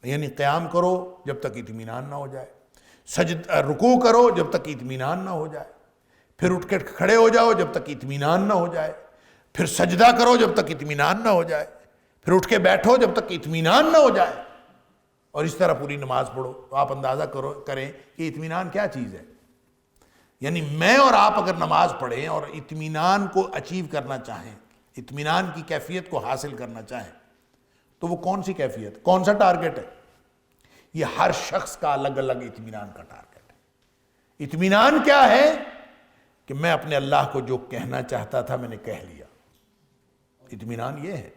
B: یعنی قیام کرو جب تک اطمینان نہ ہو جائے، رکوع کرو جب تک اطمینان نہ ہو جائے، پھر اٹھ کے کھڑے ہو جاؤ جب تک اطمینان نہ ہو جائے، پھر سجدہ کرو جب تک اطمینان نہ ہو جائے، پھر اٹھ کے بیٹھو جب تک اطمینان نہ ہو جائے، اور اس طرح پوری نماز پڑھو. تو آپ اندازہ کریں کہ اطمینان کیا چیز ہے. یعنی میں اور آپ اگر نماز پڑھیں اور اطمینان کو اچیو کرنا چاہیں، اطمینان کی کیفیت کو حاصل کرنا چاہیں، تو وہ کون سی کیفیت، کون سا ٹارگٹ ہے؟ یہ ہر شخص کا الگ الگ اطمینان کا ٹارگٹ ہے. اطمینان کیا ہے؟ کہ میں اپنے اللہ کو جو کہنا چاہتا تھا میں نے کہہ لیا. اطمینان یہ ہے.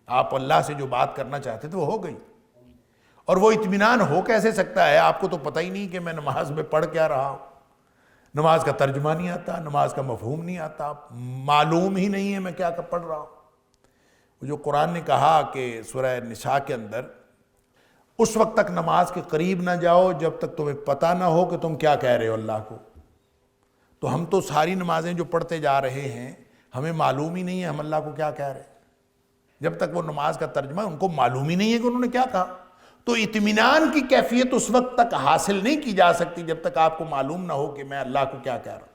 B: آپ اللہ سے جو بات کرنا چاہتے تھے وہ ہو گئی. اور وہ اطمینان ہو کیسے سکتا ہے؟ آپ کو تو پتہ ہی نہیں کہ میں نماز میں پڑھ کیا رہا ہوں، نماز کا ترجمہ نہیں آتا، نماز کا مفہوم نہیں آتا، معلوم ہی نہیں ہے میں کیا پڑھ رہا ہوں. جو قرآن نے کہا کہ سورہ نساء کے اندر اس وقت تک نماز کے قریب نہ جاؤ جب تک تمہیں پتہ نہ ہو کہ تم کیا کہہ رہے ہو اللہ کو. تو ہم تو ساری نمازیں جو پڑھتے جا رہے ہیں ہمیں معلوم ہی نہیں ہے ہم اللہ کو کیا کہہ رہے ہیں. جب تک وہ نماز کا ترجمہ ان کو معلوم ہی نہیں ہے کہ انہوں نے کیا کہا. تو اطمینان کی کیفیت اس وقت تک حاصل نہیں کی جا سکتی جب تک آپ کو معلوم نہ ہو کہ میں اللہ کو کیا کہہ رہا ہوں.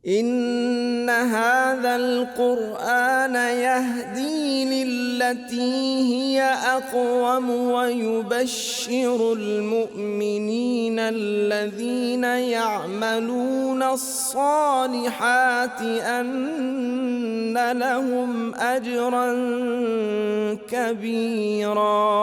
A: إن هذا القرآن يهدي للتي هي أقوم ويبشر المؤمنين الذين يعملون الصالحات أن لهم أجرا كبيرا.